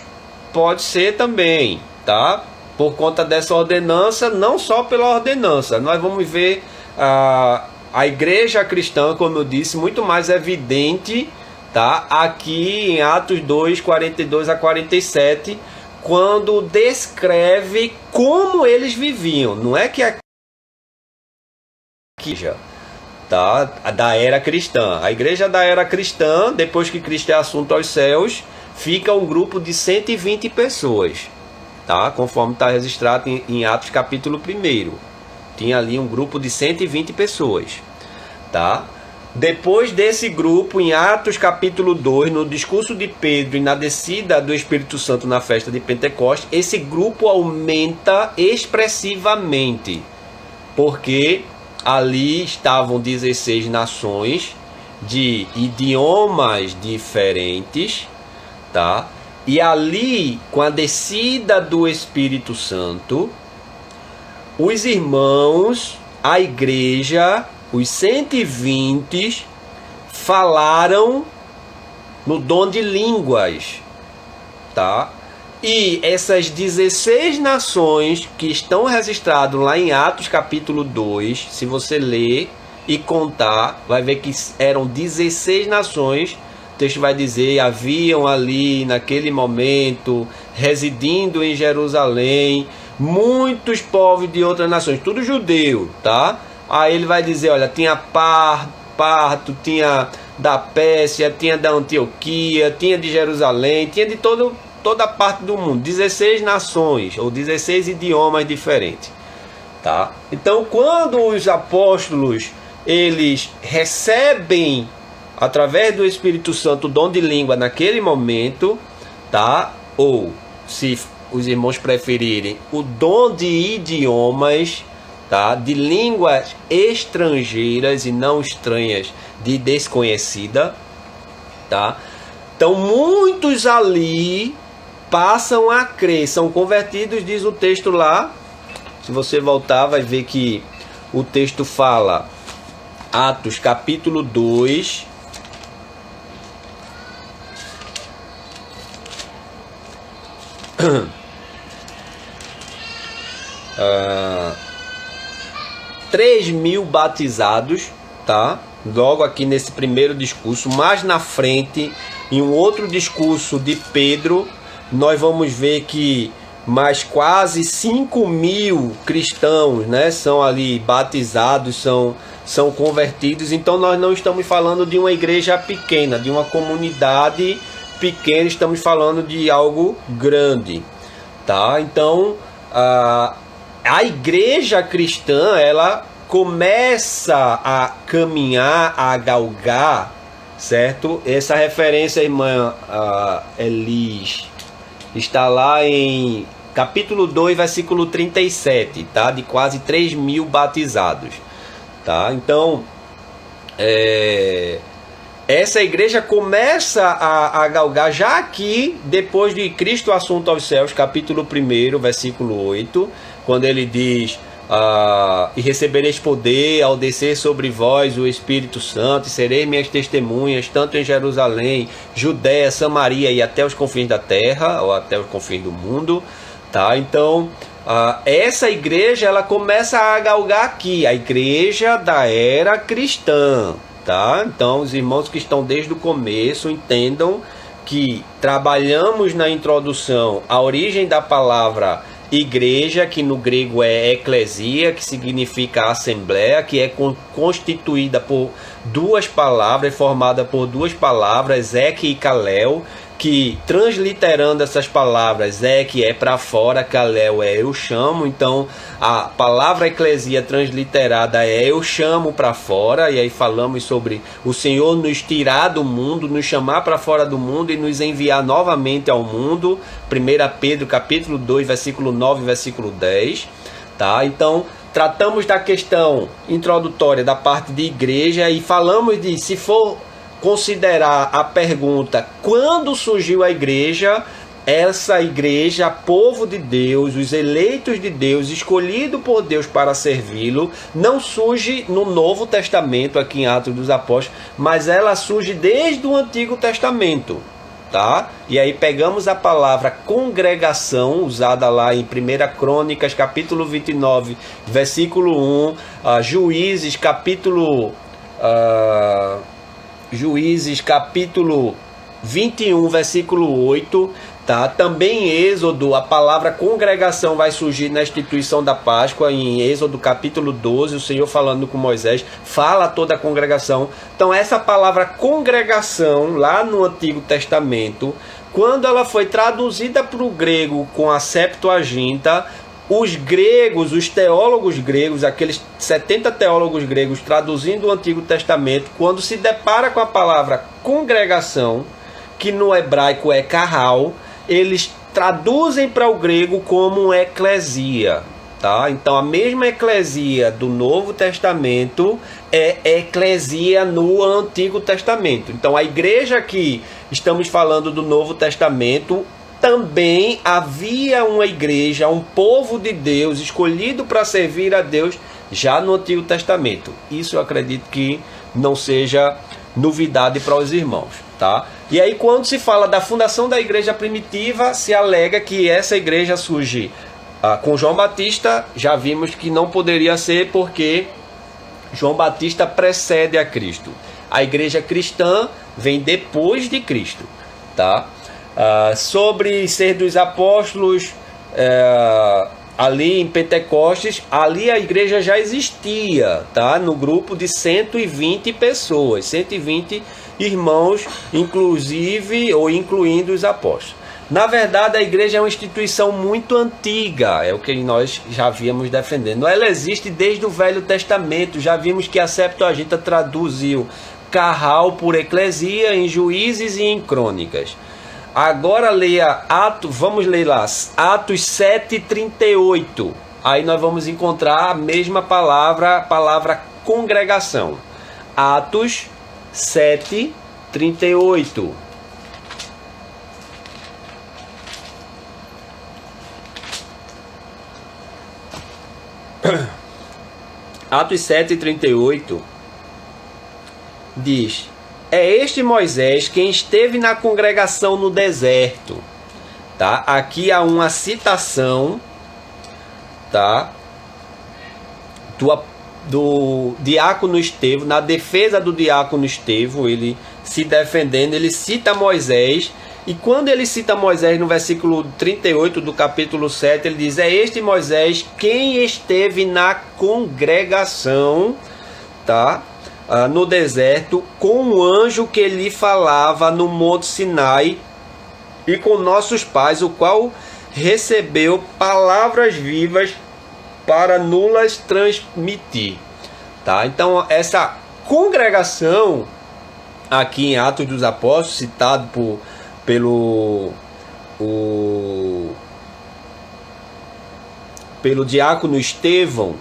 pode ser também, tá? Por conta dessa ordenança, não só pela ordenança. Nós vamos ver a igreja cristã, como eu disse, muito mais evidente, tá? Aqui em Atos 2, 42 a 47, quando descreve como eles viviam. Não é que aqui já, tá? Da era cristã. A igreja da era cristã, depois que Cristo é assunto aos céus, fica um grupo de 120 pessoas, tá? Conforme está registrado em Atos capítulo 1. Tinha ali um grupo de 120 pessoas, tá? Depois desse grupo, em Atos capítulo 2, no discurso de Pedro e na descida do Espírito Santo na festa de Pentecostes, esse grupo aumenta expressivamente, porque ali estavam 16 nações de idiomas diferentes, tá? E ali, com a descida do Espírito Santo, os irmãos, a igreja, os 120 falaram no dom de línguas, tá? E essas 16 nações que estão registradas lá em Atos capítulo 2, se você ler e contar, vai ver que eram 16 nações. O texto vai dizer, haviam ali naquele momento, residindo em Jerusalém, muitos povos de outras nações, tudo judeu, tá? Aí ele vai dizer, olha, tinha Parto, tinha da Pérsia, tinha da Antioquia, tinha de Jerusalém, tinha de toda parte do mundo, 16 nações, ou 16 idiomas diferentes, tá? Então, quando os apóstolos, eles recebem, através do Espírito Santo, o dom de língua naquele momento, tá? Ou, se os irmãos preferirem, o dom de idiomas, tá? De línguas estrangeiras e não estranhas, de desconhecida, tá? Então muitos ali passam a crer, são convertidos, diz o texto lá. Se você voltar, vai ver que o texto fala, Atos capítulo 2, uh, 3.000 batizados, tá? Logo aqui nesse primeiro discurso. Mais na frente, em um outro discurso de Pedro, nós vamos ver que mais quase 5.000 cristãos, né, são ali batizados, são convertidos. Então nós não estamos falando de uma igreja pequena, de uma comunidade pequena, estamos falando de algo grande, tá? Então a igreja cristã, ela começa a caminhar, a galgar, certo? Essa referência, irmã Elis, está lá em capítulo 2, versículo 37, tá? De quase 3.000 batizados, tá? Então, essa igreja começa a galgar, já aqui, depois de Cristo assunto aos céus, capítulo 1, versículo 8, quando ele diz, e recebereis poder ao descer sobre vós o Espírito Santo, e sereis minhas testemunhas, tanto em Jerusalém, Judéia, Samaria e até os confins da terra, ou até os confins do mundo, tá? Então, essa igreja, ela começa a galgar aqui, a igreja da era cristã, tá? Então, os irmãos que estão desde o começo entendam que trabalhamos na introdução a origem da palavra igreja, que no grego é eclesia, que significa assembleia, que é constituída por duas palavras, formada por duas palavras, ek e kalel, que transliterando essas palavras, ek é para fora, kalel é eu chamo. Então a palavra eclesia transliterada é eu chamo para fora, e aí falamos sobre o Senhor nos tirar do mundo, nos chamar para fora do mundo e nos enviar novamente ao mundo. 1 Pedro capítulo 2, versículo 9 e versículo 10, tá? Então tratamos da questão introdutória da parte de igreja e falamos de, se for considerar a pergunta, quando surgiu a igreja, essa igreja, povo de Deus, os eleitos de Deus, escolhido por Deus para servi-lo, não surge no Novo Testamento, aqui em Atos dos Apóstolos, mas ela surge desde o Antigo Testamento, tá? E aí pegamos a palavra congregação, usada lá em 1 Crônicas, capítulo 29, versículo 1, Juízes, capítulo 21, versículo 8, tá? Também em Êxodo, a palavra congregação vai surgir na instituição da Páscoa, em Êxodo capítulo 12, o Senhor falando com Moisés, fala toda a congregação. Então essa palavra congregação, lá no Antigo Testamento, quando ela foi traduzida para o grego com a Septuaginta, os gregos, os teólogos gregos, aqueles 70 teólogos gregos traduzindo o Antigo Testamento, quando se depara com a palavra congregação, que no hebraico é carral, eles traduzem para o grego como eclesia. Tá? Então a mesma eclesia do Novo Testamento é eclesia no Antigo Testamento. Então a igreja que estamos falando do Novo Testamento, também havia uma igreja, um povo de Deus escolhido para servir a Deus já no Antigo Testamento. Isso eu acredito que não seja novidade para os irmãos. Tá? E aí quando se fala da fundação da igreja primitiva, se alega que essa igreja surge com João Batista. Já vimos que não poderia ser, porque João Batista precede a Cristo. A igreja cristã vem depois de Cristo. Tá? Sobre ser dos apóstolos, ali em Pentecostes, ali a igreja já existia, tá? No grupo de 120 pessoas, 120 irmãos, inclusive ou incluindo os apóstolos. Na verdade, a igreja é uma instituição muito antiga, é o que nós já víamos defendendo. Ela existe desde o Velho Testamento. Já vimos que a Septuaginta traduziu carral por eclesia em Juízes e em Crônicas. Agora leia vamos ler lá, Atos 7:38. Aí nós vamos encontrar a mesma palavra, a palavra congregação. Atos 7:38. Atos 7:38 diz: é este Moisés quem esteve na congregação no deserto. Tá? Aqui há uma citação, tá? do diácono Estevão, na defesa do diácono Estevão, ele se defendendo, ele cita Moisés. E quando ele cita Moisés no versículo 38 do capítulo 7, ele diz: é este Moisés quem esteve na congregação, tá? No deserto, com um anjo que lhe falava no Monte Sinai, e com nossos pais, o qual recebeu palavras vivas para nulas transmitir. Tá? Então essa congregação aqui em Atos dos Apóstolos, citado pelo diácono Estevão,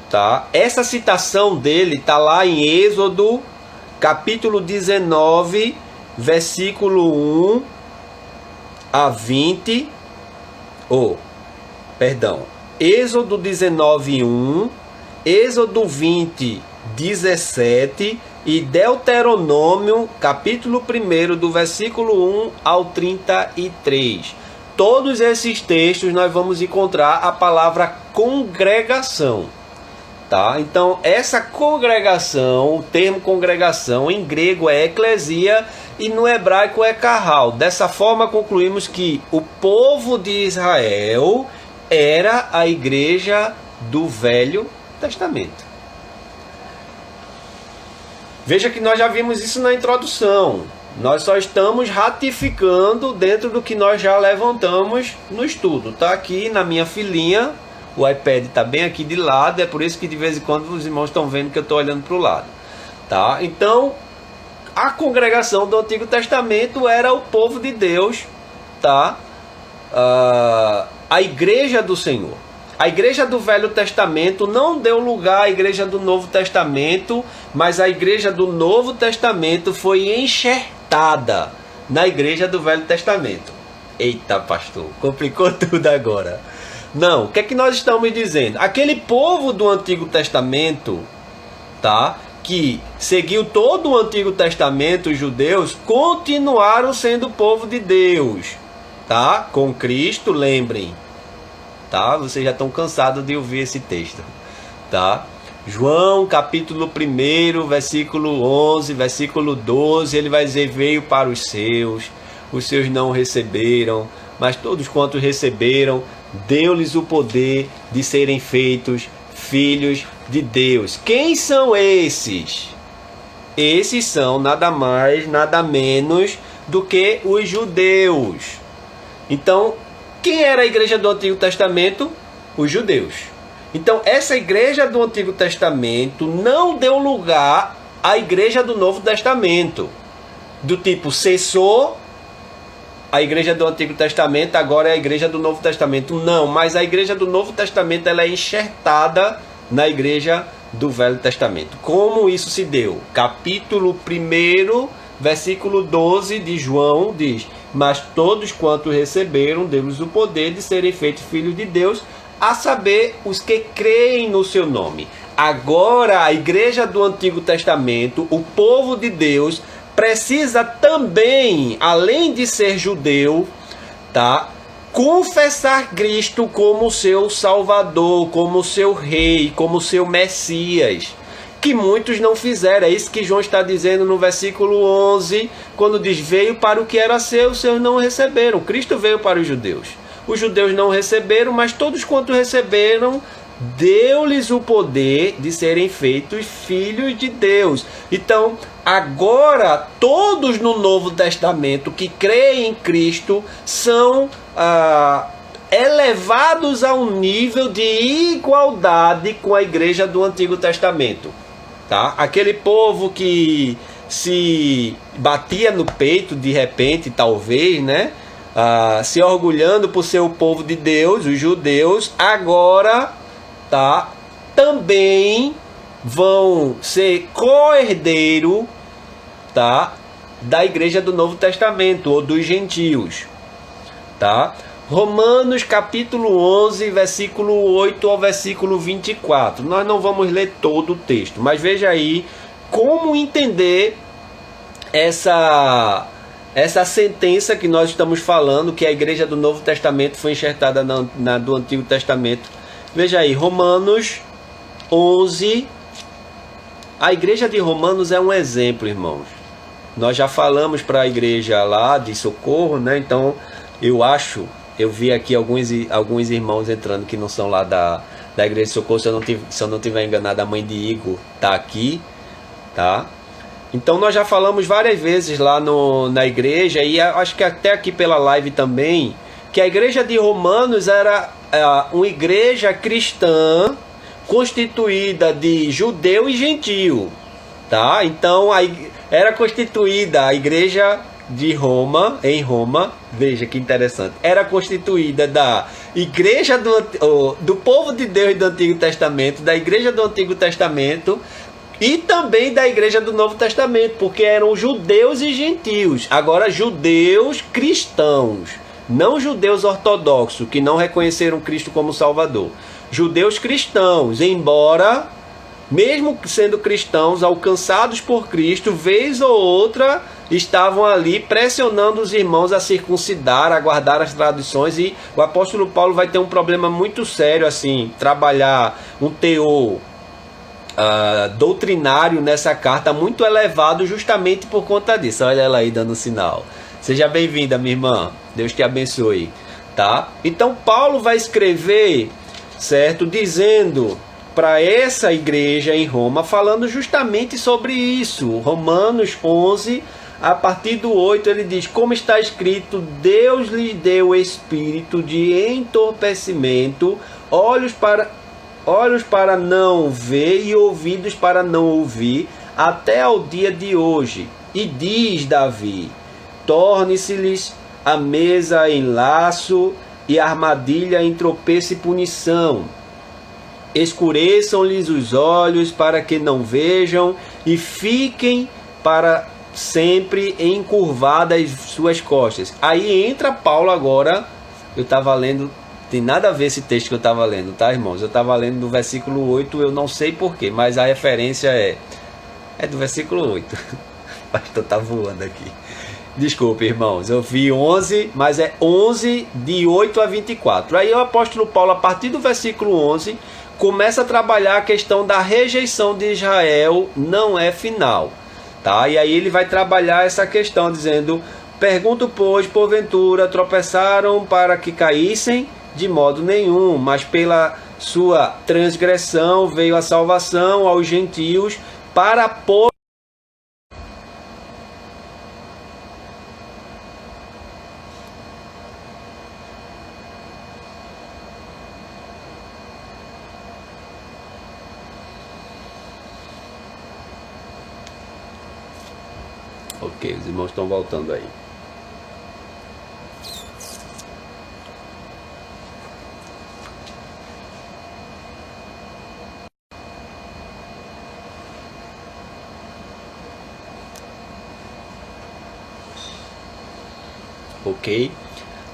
tá? Essa citação dele está lá em Êxodo capítulo 19, versículo 1 a 20. Êxodo 19, 1, Êxodo 20, 17 e Deuteronômio, capítulo 1, do versículo 1 ao 33. Todos esses textos nós vamos encontrar a palavra congregação. Tá? Então, essa congregação, o termo congregação em grego é eclesia e no hebraico é carral. Dessa forma, concluímos que o povo de Israel era a igreja do Velho Testamento. Veja que nós já vimos isso na introdução. Nós só estamos ratificando dentro do que nós já levantamos no estudo. Está aqui na minha filinha. O iPad está bem aqui de lado. É por isso que de vez em quando os irmãos estão vendo que eu estou olhando para o lado. Tá? Então, a congregação do Antigo Testamento era o povo de Deus. Tá? A igreja do Senhor. A igreja do Velho Testamento não deu lugar à igreja do Novo Testamento, mas a igreja do Novo Testamento foi enxertada na igreja do Velho Testamento. Eita, pastor, complicou tudo agora. Não, o que é que nós estamos dizendo? Aquele povo do Antigo Testamento, tá? Que seguiu todo o Antigo Testamento, os judeus, continuaram sendo povo de Deus, tá? Com Cristo, lembrem. Tá? Vocês já estão cansados de ouvir esse texto, tá? João capítulo 1, versículo 11, versículo 12, ele vai dizer: veio para os seus não o receberam, mas todos quantos receberam, deu-lhes o poder de serem feitos filhos de Deus. Quem são esses? Esses são nada mais, nada menos do que os judeus. Então, quem era a igreja do Antigo Testamento? os judeus. Então, essa igreja do Antigo Testamento não deu lugar à igreja do Novo Testamento. Do tipo, cessou a igreja do Antigo Testamento, agora é a igreja do Novo Testamento. Não, mas a igreja do Novo Testamento ela é enxertada na igreja do Velho Testamento. Como isso se deu? Capítulo 1, versículo 12 de João diz: mas todos quanto receberam, deu-lhes o poder de serem feitos filhos de Deus, a saber, os que creem no seu nome. Agora, a igreja do Antigo Testamento, o povo de Deus, precisa também, além de ser judeu, tá, confessar Cristo como seu Salvador, como seu Rei, como seu Messias, que muitos não fizeram. É isso que João está dizendo no versículo 11, quando diz: veio para o que era seu, os seus não receberam. Cristo veio para os judeus não receberam, mas todos quanto receberam, deu-lhes o poder de serem feitos filhos de Deus. Então, agora, todos no Novo Testamento que creem em Cristo são elevados a um nível de igualdade com a igreja do Antigo Testamento. Tá? Aquele povo que se batia no peito de repente, talvez, né? Se orgulhando por ser o povo de Deus, os judeus, agora, tá, também vão ser co-herdeiro, tá, da igreja do Novo Testamento, ou dos gentios, tá? Romanos capítulo 11, versículo 8 ao versículo 24. Nós não vamos ler todo o texto, mas veja aí como entender essa sentença que nós estamos falando, que a igreja do Novo Testamento foi enxertada na do Antigo Testamento. Veja aí, Romanos 11. A igreja de Romanos é um exemplo, irmãos. Nós já falamos para a igreja lá de Socorro, né? Então, eu vi aqui alguns irmãos entrando que não são lá da igreja de Socorro. Se eu não tiver enganado, a mãe de Igor está aqui, tá? Então nós já falamos várias vezes lá na igreja, e acho que até aqui pela live também, que a igreja de Romanos era uma igreja cristã constituída de judeu e gentio, tá? Então era constituída a igreja de Roma, em Roma, veja que interessante, era constituída da igreja do povo de Deus do Antigo Testamento, da igreja do Antigo Testamento, e também da igreja do Novo Testamento, porque eram judeus e gentios. Agora, judeus cristãos, não judeus ortodoxos, que não reconheceram Cristo como Salvador. Judeus cristãos, embora, mesmo sendo cristãos, alcançados por Cristo, vez ou outra, estavam ali pressionando os irmãos a circuncidar, a guardar as tradições. E o apóstolo Paulo vai ter um problema muito sério, assim, trabalhar um teor doutrinário nessa carta muito elevado, justamente por conta disso. Olha ela aí dando sinal. Seja bem-vinda, minha irmã, Deus te abençoe, tá? Então Paulo vai escrever, certo, dizendo para essa igreja em Roma, falando justamente sobre isso. Romanos 11, a partir do 8, ele diz: como está escrito, Deus lhes deu espírito de entorpecimento, olhos para não ver e ouvidos para não ouvir, até ao dia de hoje. E diz Davi: torne-se-lhes a mesa em laço e armadilha em tropeço e punição. Escureçam-lhes os olhos para que não vejam, e fiquem para sempre encurvadas suas costas. Aí entra Paulo agora. Eu estava lendo, tem nada a ver esse texto que eu estava lendo, tá, irmãos? Eu estava lendo do versículo 8, eu não sei porquê, mas a referência é do versículo 8. O pastor tá voando aqui. Desculpe, irmãos, eu vi 11, mas é 11 de 8 a 24. Aí o apóstolo Paulo, a partir do versículo 11, começa a trabalhar a questão da rejeição de Israel, não é final, tá? E aí ele vai trabalhar essa questão dizendo: pergunto, pois, porventura tropeçaram para que caíssem? De modo nenhum, mas pela sua transgressão veio a salvação aos gentios, para pôr Ok, os irmãos estão voltando aí. Ok?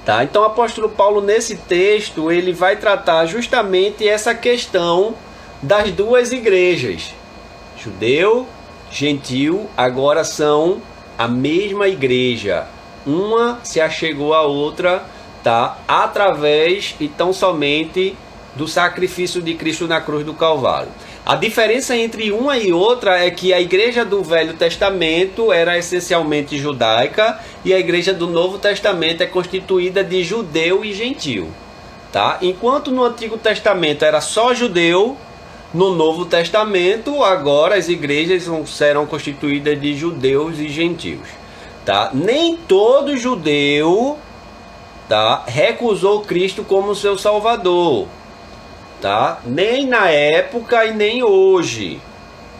Tá? Então o apóstolo Paulo nesse texto ele vai tratar justamente essa questão das duas igrejas. Judeu, gentil, agora são a mesma igreja. Uma se achegou à outra, tá? Através e tão somente do sacrifício de Cristo na cruz do Calvário. A diferença entre uma e outra é que a igreja do Velho Testamento era essencialmente judaica e a igreja do Novo Testamento é constituída de judeu e gentil, tá? Enquanto no Antigo Testamento era só judeu, no Novo Testamento agora as igrejas serão constituídas de judeus e gentios, tá? Nem todo judeu, tá, recusou Cristo como seu Salvador. Tá? Nem na época e nem hoje,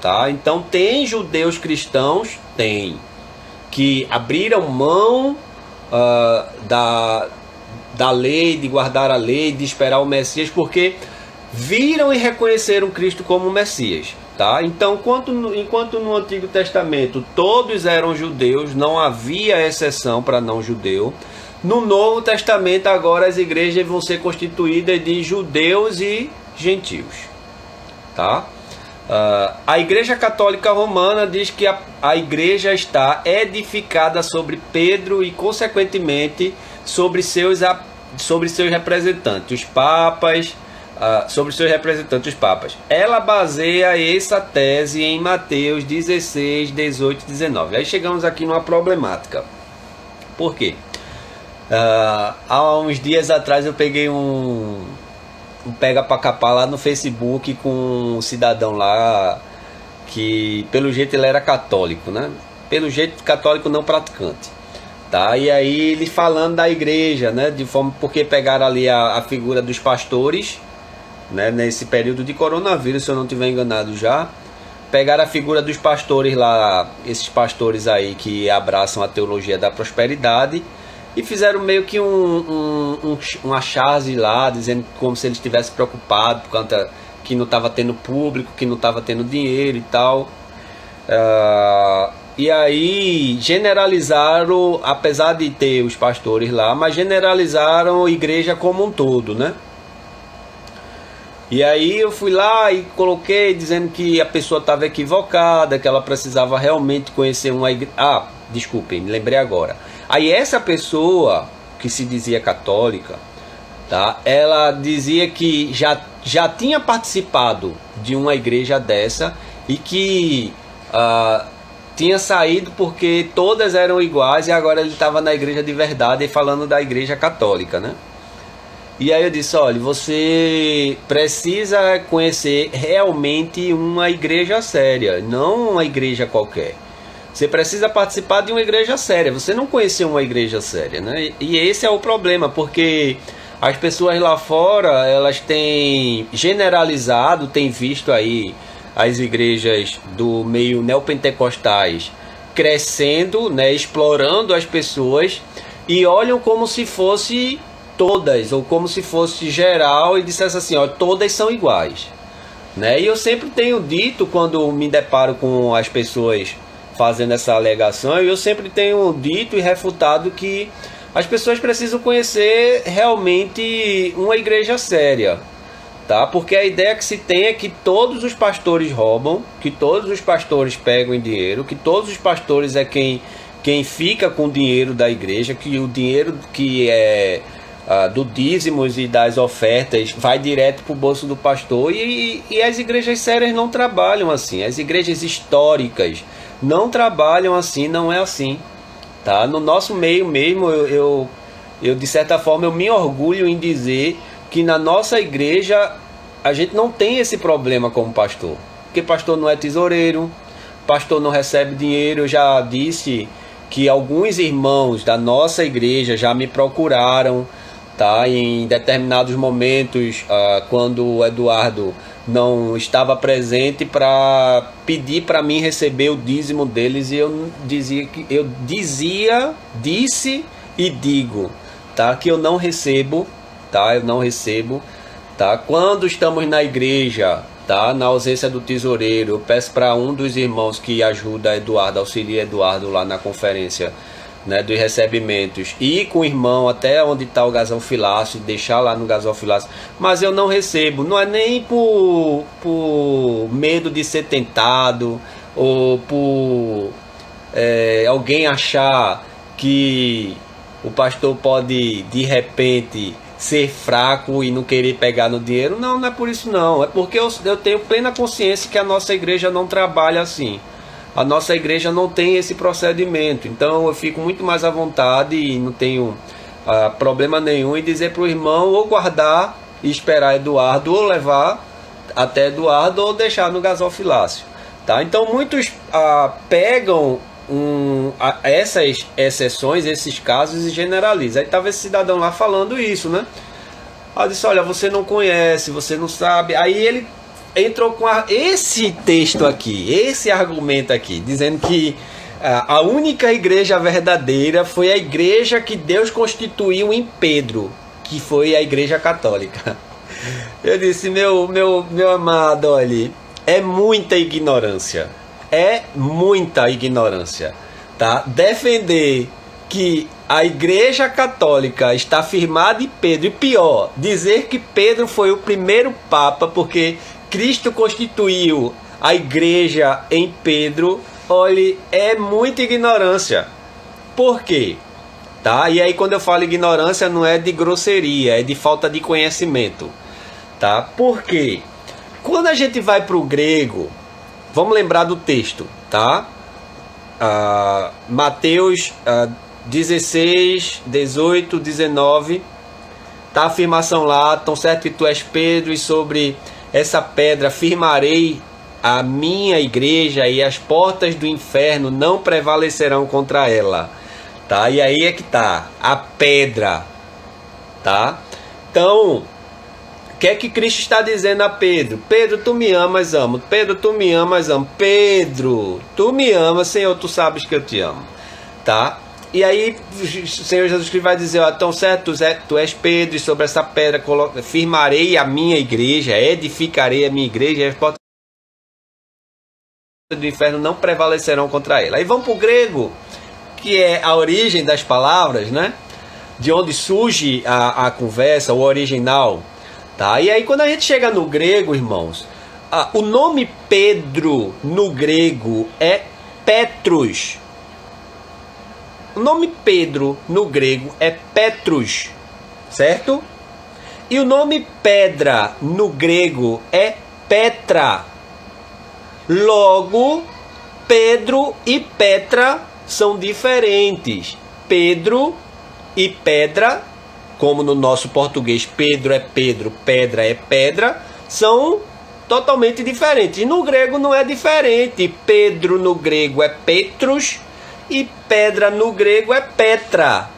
tá? Então tem judeus cristãos, tem, que abriram mão da lei, de guardar a lei, de esperar o Messias, porque viram e reconheceram Cristo como Messias, tá? Então, enquanto no Antigo Testamento todos eram judeus, não havia exceção para não judeu, no Novo Testamento agora as igrejas vão ser constituídas de judeus e gentios, tá? A Igreja Católica Romana diz que a igreja está edificada sobre Pedro e consequentemente sobre seus representantes, os papas, sobre seus representantes, os papas. Ela baseia essa tese em Mateus 16, 18 e 19. Aí chegamos aqui numa problemática. Por quê? Há uns dias atrás eu peguei um pega pra capar lá no Facebook com um cidadão lá que pelo jeito ele era católico, né? Pelo jeito católico não praticante, tá? E aí ele falando da igreja, né? De forma porque pegaram ali a figura dos pastores, né? Nesse período de coronavírus, se eu não estiver enganado já, pegaram a figura dos pastores lá, esses pastores aí que abraçam a teologia da prosperidade, e fizeram meio que uma charge lá, dizendo como se eles estivessem preocupados por conta que não estava tendo público, que não estava tendo dinheiro e tal. E aí generalizaram, apesar de ter os pastores lá, mas generalizaram a igreja como um todo, né? E aí eu fui lá e coloquei dizendo que a pessoa estava equivocada, que ela precisava realmente conhecer uma igreja. Desculpem, me lembrei agora. Aí essa pessoa que se dizia católica, tá? Ela dizia que já tinha participado de uma igreja dessa e que tinha saído porque todas eram iguais e agora ele estava na igreja de verdade e falando da igreja católica, né? E aí eu disse, olha, você precisa conhecer realmente uma igreja séria, não uma igreja qualquer. Você precisa participar de uma igreja séria. Você não conheceu uma igreja séria, né? E esse é o problema, porque as pessoas lá fora, elas têm generalizado, têm visto aí as igrejas do meio neopentecostais crescendo, né? Explorando as pessoas e olham como se fosse todas, ou como se fosse geral e dissesse assim, ó, todas são iguais, né? E eu sempre tenho dito, quando me deparo com as pessoas fazendo essa alegação, eu sempre tenho dito e refutado que as pessoas precisam conhecer realmente uma igreja séria, tá? Porque a ideia que se tem é que todos os pastores roubam, que todos os pastores pegam dinheiro, que todos os pastores é quem fica com o dinheiro da igreja, que o dinheiro que é do dízimos e das ofertas vai direto para o bolso do pastor, e as igrejas sérias não trabalham assim, as igrejas históricas não trabalham assim, não é assim, tá? No nosso meio mesmo, eu de certa forma eu me orgulho em dizer que na nossa igreja a gente não tem esse problema como pastor, porque pastor não é tesoureiro, pastor não recebe dinheiro. Eu já disse que alguns irmãos da nossa igreja já me procuraram, tá? Em determinados momentos, quando o Eduardo não estava presente para pedir para mim receber o dízimo deles, e eu disse e digo, tá, que eu não recebo, tá? Eu não recebo, tá? Quando estamos na igreja, tá, na ausência do tesoureiro, eu peço para um dos irmãos que ajuda Eduardo, auxilia Eduardo lá na conferência, né, dos recebimentos, ir com o irmão até onde está o gasofilácio, deixar lá no gasofilácio, mas eu não recebo, não é nem por medo de ser tentado, ou por alguém achar que o pastor pode de repente ser fraco e não querer pegar no dinheiro. Não, não é por isso não, é porque eu tenho plena consciência que a nossa igreja não trabalha assim. A nossa igreja não tem esse procedimento, então eu fico muito mais à vontade e não tenho problema nenhum em dizer para o irmão ou guardar e esperar Eduardo, ou levar até Eduardo, ou deixar no gasofilácio, tá? Então muitos pegam essas exceções, esses casos, e generalizam. Aí estava esse cidadão lá falando isso, né? Eu disse, olha, você não conhece, você não sabe. Aí ele entrou com esse texto aqui, esse argumento aqui, dizendo que a única igreja verdadeira foi a igreja que Deus constituiu em Pedro, que foi a igreja católica. Eu disse, meu amado, olha, é muita ignorância, tá? Defender que a igreja católica está firmada em Pedro, e pior, dizer que Pedro foi o primeiro papa porque Cristo constituiu a igreja em Pedro, olhe, é muita ignorância. Por quê? Tá? E aí quando eu falo ignorância, não é de grosseria, é de falta de conhecimento. Tá? Por quê? Quando a gente vai para o grego, vamos lembrar do texto, tá? Mateus 16, 18, 19, tá a afirmação lá, tão certo que tu és Pedro, e sobre essa pedra firmarei a minha igreja, e as portas do inferno não prevalecerão contra ela, tá? E aí é que tá, a pedra, tá? Então, o que é que Cristo está dizendo a Pedro? Pedro, tu me amas, amo. Pedro, tu me amas, amo. Pedro, tu me amas, Senhor, tu sabes que eu te amo, tá? E aí o Senhor Jesus Cristo vai dizer, ó, tão certo tu és Pedro, e sobre essa pedra firmarei a minha igreja, edificarei a minha igreja, e as portas do inferno não prevalecerão contra ela. Aí vamos para o grego, que é a origem das palavras, né? De onde surge a conversa, o original, tá? E aí quando a gente chega no grego, irmãos, o nome Pedro no grego é Petrus. O nome Pedro no grego é Petrus, certo? E o nome pedra no grego é Petra. Logo, Pedro e Petra são diferentes. Pedro e pedra, como no nosso português Pedro é Pedro, pedra é pedra, são totalmente diferentes. E no grego não é diferente. Pedro no grego é Petrus e pedra no grego é Petra,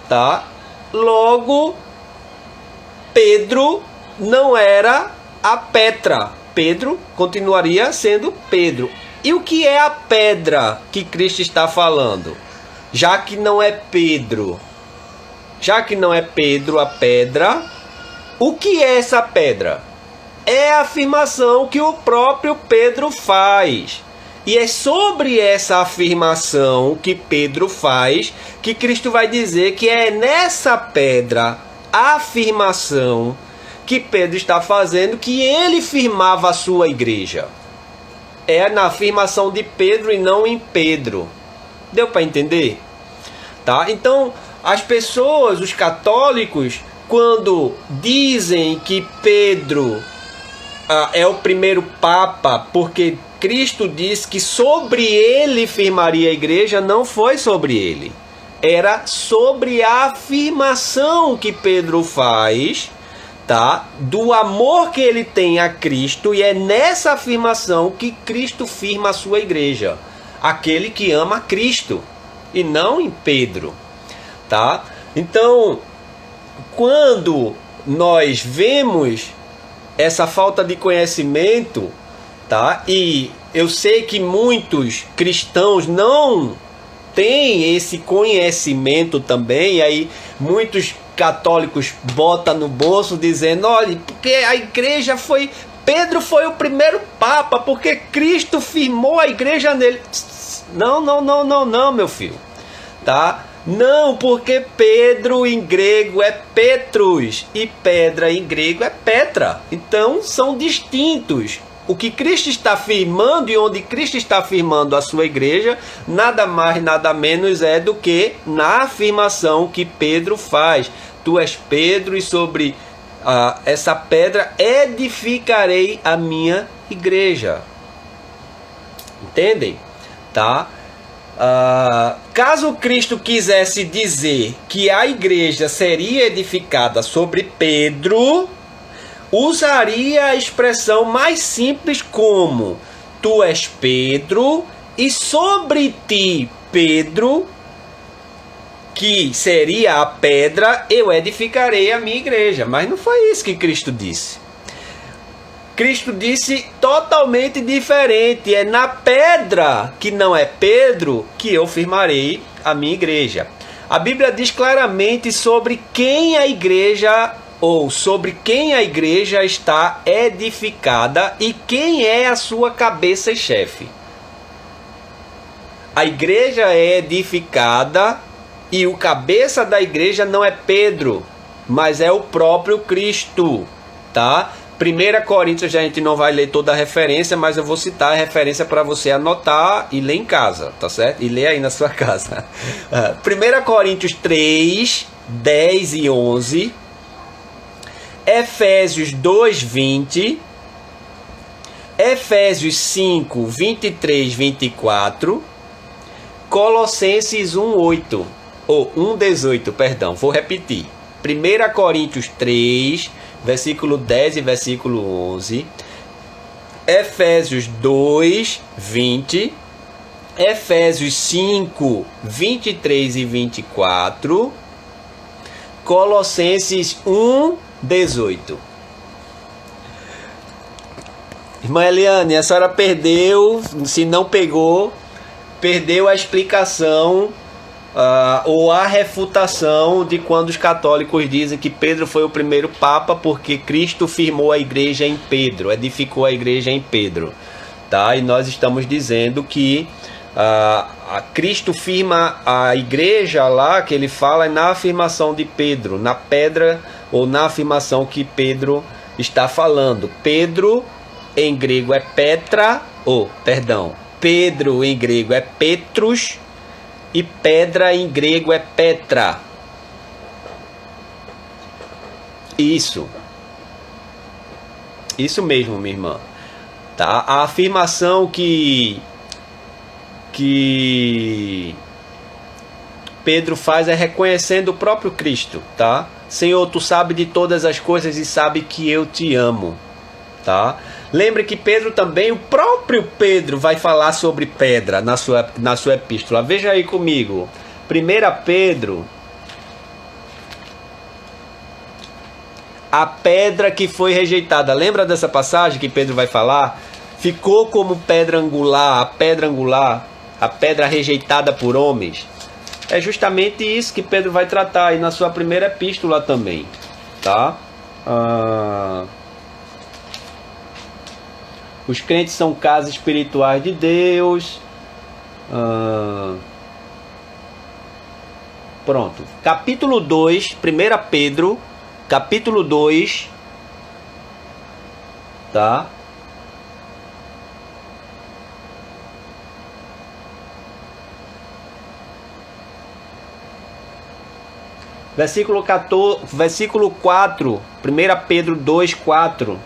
tá? Logo, Pedro não era a Petra. Pedro continuaria sendo Pedro. E o que é a pedra que Cristo está falando? Já que não é Pedro, a pedra, o que é essa pedra? É a afirmação que o próprio Pedro faz. E é sobre essa afirmação que Pedro faz que Cristo vai dizer que é nessa pedra, a afirmação que Pedro está fazendo, que ele firmava a sua igreja. É na afirmação de Pedro e não em Pedro. Deu para entender? Tá? Então, as pessoas, os católicos, quando dizem que Pedro é o primeiro papa porque Cristo disse que sobre ele firmaria a igreja, não foi sobre ele. Era sobre a afirmação que Pedro faz, tá? Do amor que ele tem a Cristo, e é nessa afirmação que Cristo firma a sua igreja. Aquele que ama a Cristo, e não em Pedro, tá? Então, quando nós vemos essa falta de conhecimento, tá? E eu sei que muitos cristãos não têm esse conhecimento também, e aí muitos católicos botam no bolso dizendo, olha, porque a igreja foi... Pedro foi o primeiro papa, porque Cristo firmou a igreja nele. Não, meu filho. Tá? Não, porque Pedro em grego é Petrus e pedra em grego é Petra. Então são distintos. O que Cristo está afirmando e onde Cristo está afirmando a sua igreja, nada mais, nada menos é do que na afirmação que Pedro faz. Tu és Pedro e sobre essa pedra edificarei a minha igreja. Entendem? Tá? Caso Cristo quisesse dizer que a igreja seria edificada sobre Pedro, usaria a expressão mais simples como tu és Pedro e sobre ti, Pedro, que seria a pedra, eu edificarei a minha igreja. Mas não foi isso que Cristo disse. Cristo disse totalmente diferente. É na pedra, que não é Pedro, que eu firmarei a minha igreja. A Bíblia diz claramente sobre quem a igreja, ou sobre quem a igreja está edificada e quem é a sua cabeça e chefe. A igreja é edificada e o cabeça da igreja não é Pedro, mas é o próprio Cristo, tá? 1 Coríntios, a gente não vai ler toda a referência, mas eu vou citar a referência para você anotar e ler em casa, tá certo? E ler aí na sua casa. 1 Coríntios 3, 10 e 11, Efésios 2, 20, Efésios 5, 23, 24, Colossenses 1, 8. Ou 1,18, perdão, vou repetir. 1 Coríntios 3, versículo 10 e versículo 11. Efésios 2, 20. Efésios 5, 23 e 24. Colossenses 1, 18. Irmã Eliane, a senhora perdeu, se não pegou, perdeu a explicação ou a refutação de quando os católicos dizem que Pedro foi o primeiro papa porque Cristo firmou a igreja em Pedro, edificou a igreja em Pedro, tá? E nós estamos dizendo que Cristo firma a igreja lá, que ele fala, é na afirmação de Pedro, na pedra ou na afirmação que Pedro está falando. Pedro em grego é Petra, Pedro em grego é Petrus, e pedra em grego é Petra. Isso mesmo, minha irmã. Tá? A afirmação que Pedro faz é reconhecendo o próprio Cristo, tá? Senhor, tu sabes de todas as coisas e sabe que eu te amo, tá? Lembre que Pedro também, o próprio Pedro vai falar sobre pedra na sua epístola. Veja aí comigo. 1 Pedro. A pedra que foi rejeitada. Lembra dessa passagem que Pedro vai falar? Ficou como pedra angular, a pedra rejeitada por homens. É justamente isso que Pedro vai tratar aí na sua primeira epístola também, tá? Os crentes são casas espirituais de Deus. Pronto. Capítulo 2, 1 Pedro, capítulo 2, tá? Versículo 4, 1 Pedro 2, 4,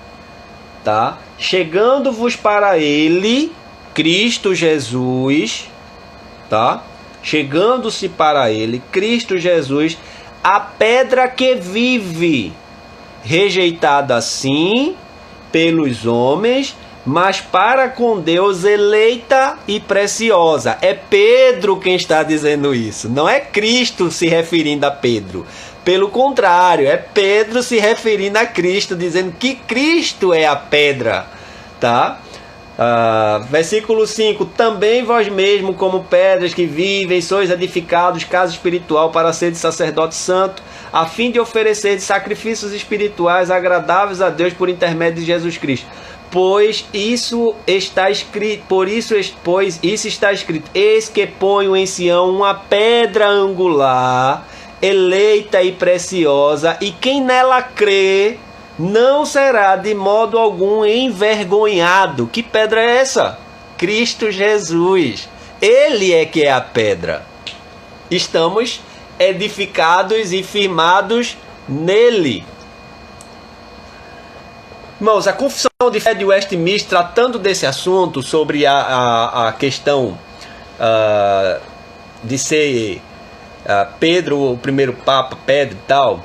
tá? Chegando-vos para ele, Cristo Jesus, tá? Chegando-se para ele, Cristo Jesus, a pedra que vive, rejeitada sim pelos homens, mas para com Deus eleita e preciosa. É Pedro quem está dizendo isso, não é Cristo se referindo a Pedro. Pelo contrário, é Pedro se referindo a Cristo, dizendo que Cristo é a pedra, tá? Versículo 5: também vós mesmo, como pedras que vivem, sois edificados casa espiritual para ser de sacerdote santo, a fim de oferecer sacrifícios espirituais agradáveis a Deus por intermédio de Jesus Cristo. Pois isso está escrito, pois isso está escrito: eis que ponho em Sião uma pedra angular, eleita e preciosa, e quem nela crê não será de modo algum envergonhado. Que pedra é essa? Cristo Jesus. Ele é que é a pedra. Estamos edificados e firmados nele. Irmãos, a Confissão de Fé de Westminster, tratando desse assunto, sobre a questão de ser Pedro, o primeiro Papa, Pedro e tal,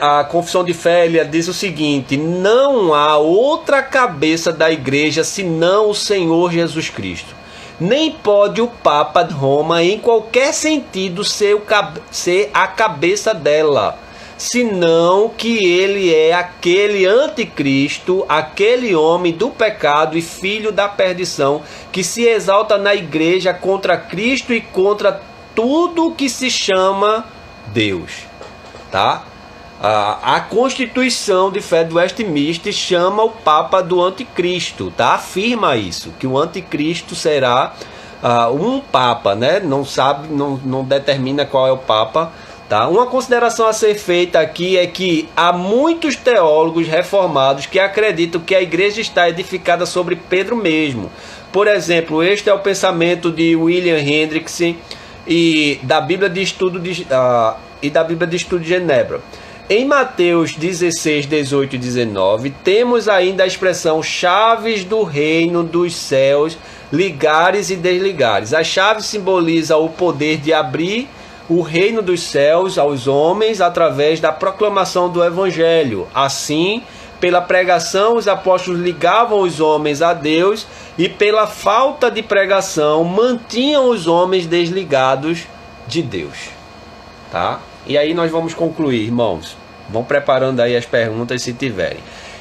a Confissão de Fé diz o seguinte: não há outra cabeça da igreja senão o Senhor Jesus Cristo. Nem pode o Papa de Roma, em qualquer sentido, ser a cabeça dela, senão que ele é aquele anticristo, aquele homem do pecado e filho da perdição, que se exalta na igreja contra Cristo e contra tudo que se chama Deus, tá? A Constituição de Fé do Westminster chama o Papa do anticristo, tá? Afirma isso, que o anticristo será um Papa, né? Não determina qual é o Papa. Tá? Uma consideração a ser feita aqui é que há muitos teólogos reformados que acreditam que a igreja está edificada sobre Pedro mesmo. Por exemplo, este é o pensamento de William Hendriksen e da Bíblia de Estudo de Genebra. Em Mateus 16, 18 e 19, temos ainda a expressão chaves do reino dos céus, ligares e desligares. A chave simboliza o poder de abrir o reino dos céus aos homens através da proclamação do Evangelho. Assim, pela pregação, os apóstolos ligavam os homens a Deus, e pela falta de pregação, mantinham os homens desligados de Deus. Tá? E aí nós vamos concluir, irmãos. Vão preparando aí as perguntas se tiverem.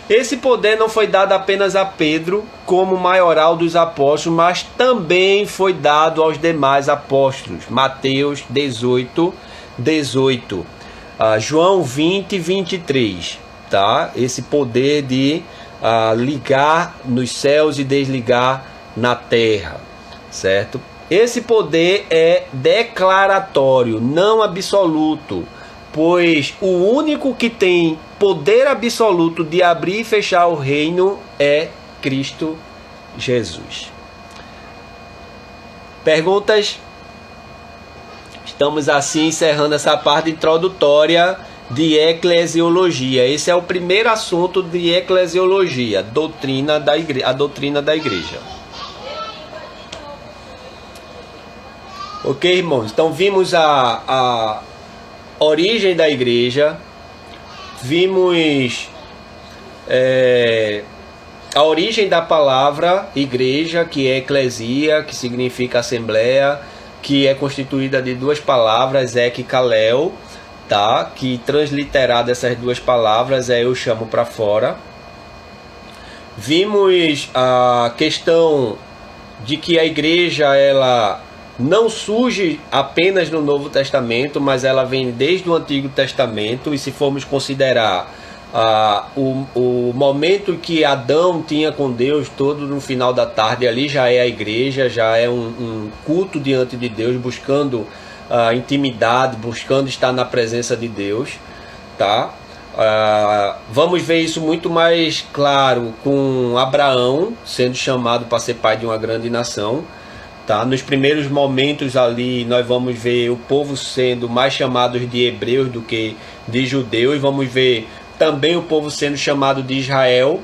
Esse poder não foi dado apenas a Pedro como maioral dos apóstolos, mas também foi dado aos demais apóstolos. Mateus 18, 18. João 20, 23. Tá? Esse poder de ligar nos céus e desligar na terra. Certo? Esse poder é declaratório, não absoluto. Pois o único que tem poder absoluto de abrir e fechar o reino é Cristo Jesus. Perguntas? Estamos assim encerrando essa parte introdutória de eclesiologia. Esse é o primeiro assunto de eclesiologia, a doutrina da igreja. Ok, irmãos? Então vimos a origem da igreja, vimos a origem da palavra igreja, que é eclesia, que significa assembleia, que é constituída de duas palavras, ek e kalel, tá? Que transliterado essas duas palavras é eu chamo para fora. Vimos a questão de que a igreja ela não surge apenas no Novo Testamento, mas ela vem desde o Antigo Testamento. E se formos considerar o momento que Adão tinha com Deus, todo no final da tarde, ali já é a igreja, já é um culto diante de Deus, buscando intimidade, buscando estar na presença de Deus, tá? Vamos ver isso muito mais claro com Abraão sendo chamado para ser pai de uma grande nação. Tá? Nos primeiros momentos ali nós vamos ver o povo sendo mais chamados de hebreus do que de judeus. Vamos ver também o povo sendo chamado de Israel,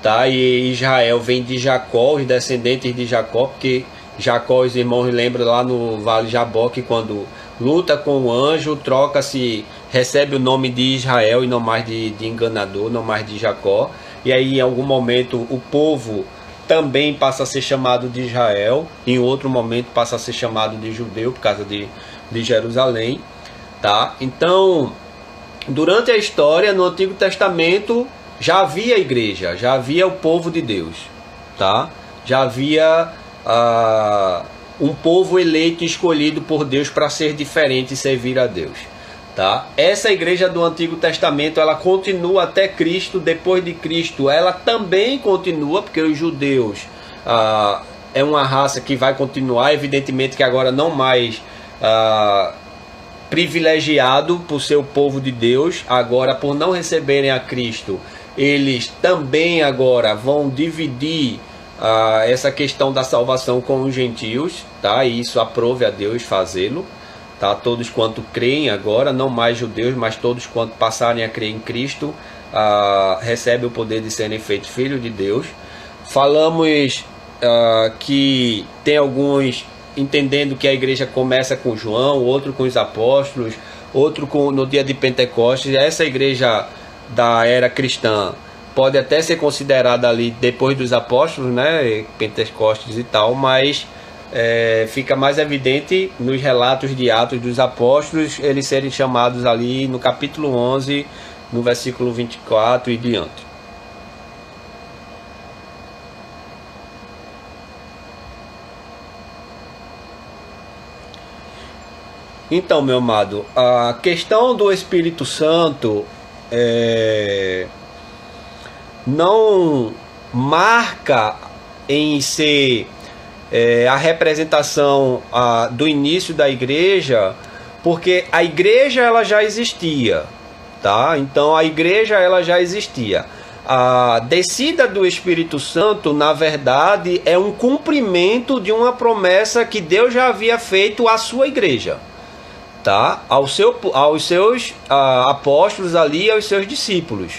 tá? E Israel vem de Jacó, os descendentes de Jacó, porque Jacó, os irmãos lembram lá no Vale de Jaboque, quando luta com o anjo, recebe o nome de Israel e não mais de enganador, não mais de Jacó. E aí em algum momento o povo também passa a ser chamado de Israel, em outro momento passa a ser chamado de judeu por causa de Jerusalém, tá? Então, durante a história, no Antigo Testamento, já havia a igreja, já havia o povo de Deus, tá? Já havia um povo eleito e escolhido por Deus para ser diferente e servir a Deus, tá? Essa igreja do Antigo Testamento, ela continua até Cristo. Depois de Cristo, ela também continua, porque os judeus é uma raça que vai continuar, evidentemente que agora não mais privilegiado por ser o povo de Deus. Agora, por não receberem a Cristo, eles também agora vão dividir essa questão da salvação com os gentios, tá? E isso aprove a Deus fazê-lo, tá? Todos quanto creem agora, não mais judeus, mas todos quanto passarem a crer em Cristo, recebem o poder de serem feitos filhos de Deus. Falamos que tem alguns entendendo que a igreja começa com João, outro com os apóstolos, outro no dia de Pentecostes. Essa igreja da era cristã pode até ser considerada ali depois dos apóstolos, né, Pentecostes e tal, mas fica mais evidente nos relatos de Atos dos Apóstolos eles serem chamados ali no capítulo 11, no versículo 24 e diante. Então, meu amado, a questão do Espírito Santo não marca em ser a representação do início da igreja, porque a igreja ela já existia, tá? Então a igreja ela já existia. A descida do Espírito Santo, na verdade, é um cumprimento de uma promessa que Deus já havia feito à sua igreja, tá? Aos seus apóstolos ali, aos seus discípulos.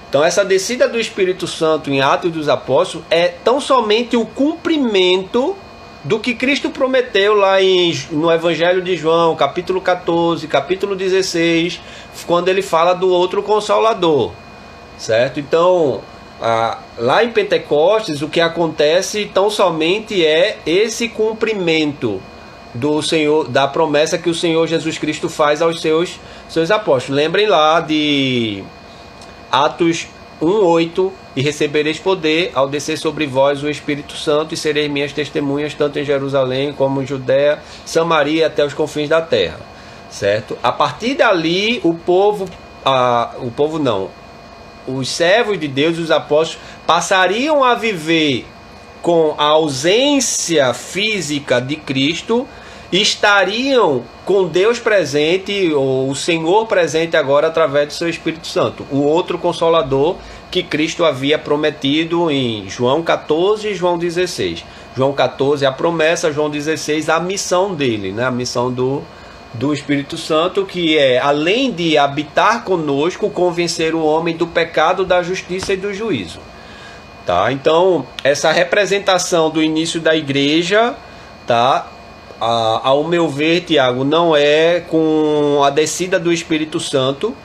Então essa descida do Espírito Santo em Atos dos Apóstolos é tão somente o cumprimento do que Cristo prometeu lá no Evangelho de João, capítulo 14, capítulo 16, quando ele fala do outro Consolador, certo? Então, lá em Pentecostes, o que acontece tão somente é esse cumprimento do Senhor, da promessa que o Senhor Jesus Cristo faz aos seus apóstolos. Lembrem lá de Atos 1:8, e recebereis poder ao descer sobre vós o Espírito Santo, e sereis minhas testemunhas tanto em Jerusalém como em Judéia, Samaria, até os confins da terra, certo? A partir dali os servos de Deus, os apóstolos, passariam a viver com a ausência física de Cristo, estariam com Deus presente, ou o Senhor presente agora através do seu Espírito Santo, o outro Consolador que Cristo havia prometido em João 14 e João 16. João 14 a promessa, João 16 a missão dele, né? A missão do Espírito Santo, que é, além de habitar conosco, convencer o homem do pecado, da justiça e do juízo, tá? Então, essa representação do início da igreja, tá? Ao meu ver, Tiago, não é com a descida do Espírito Santo,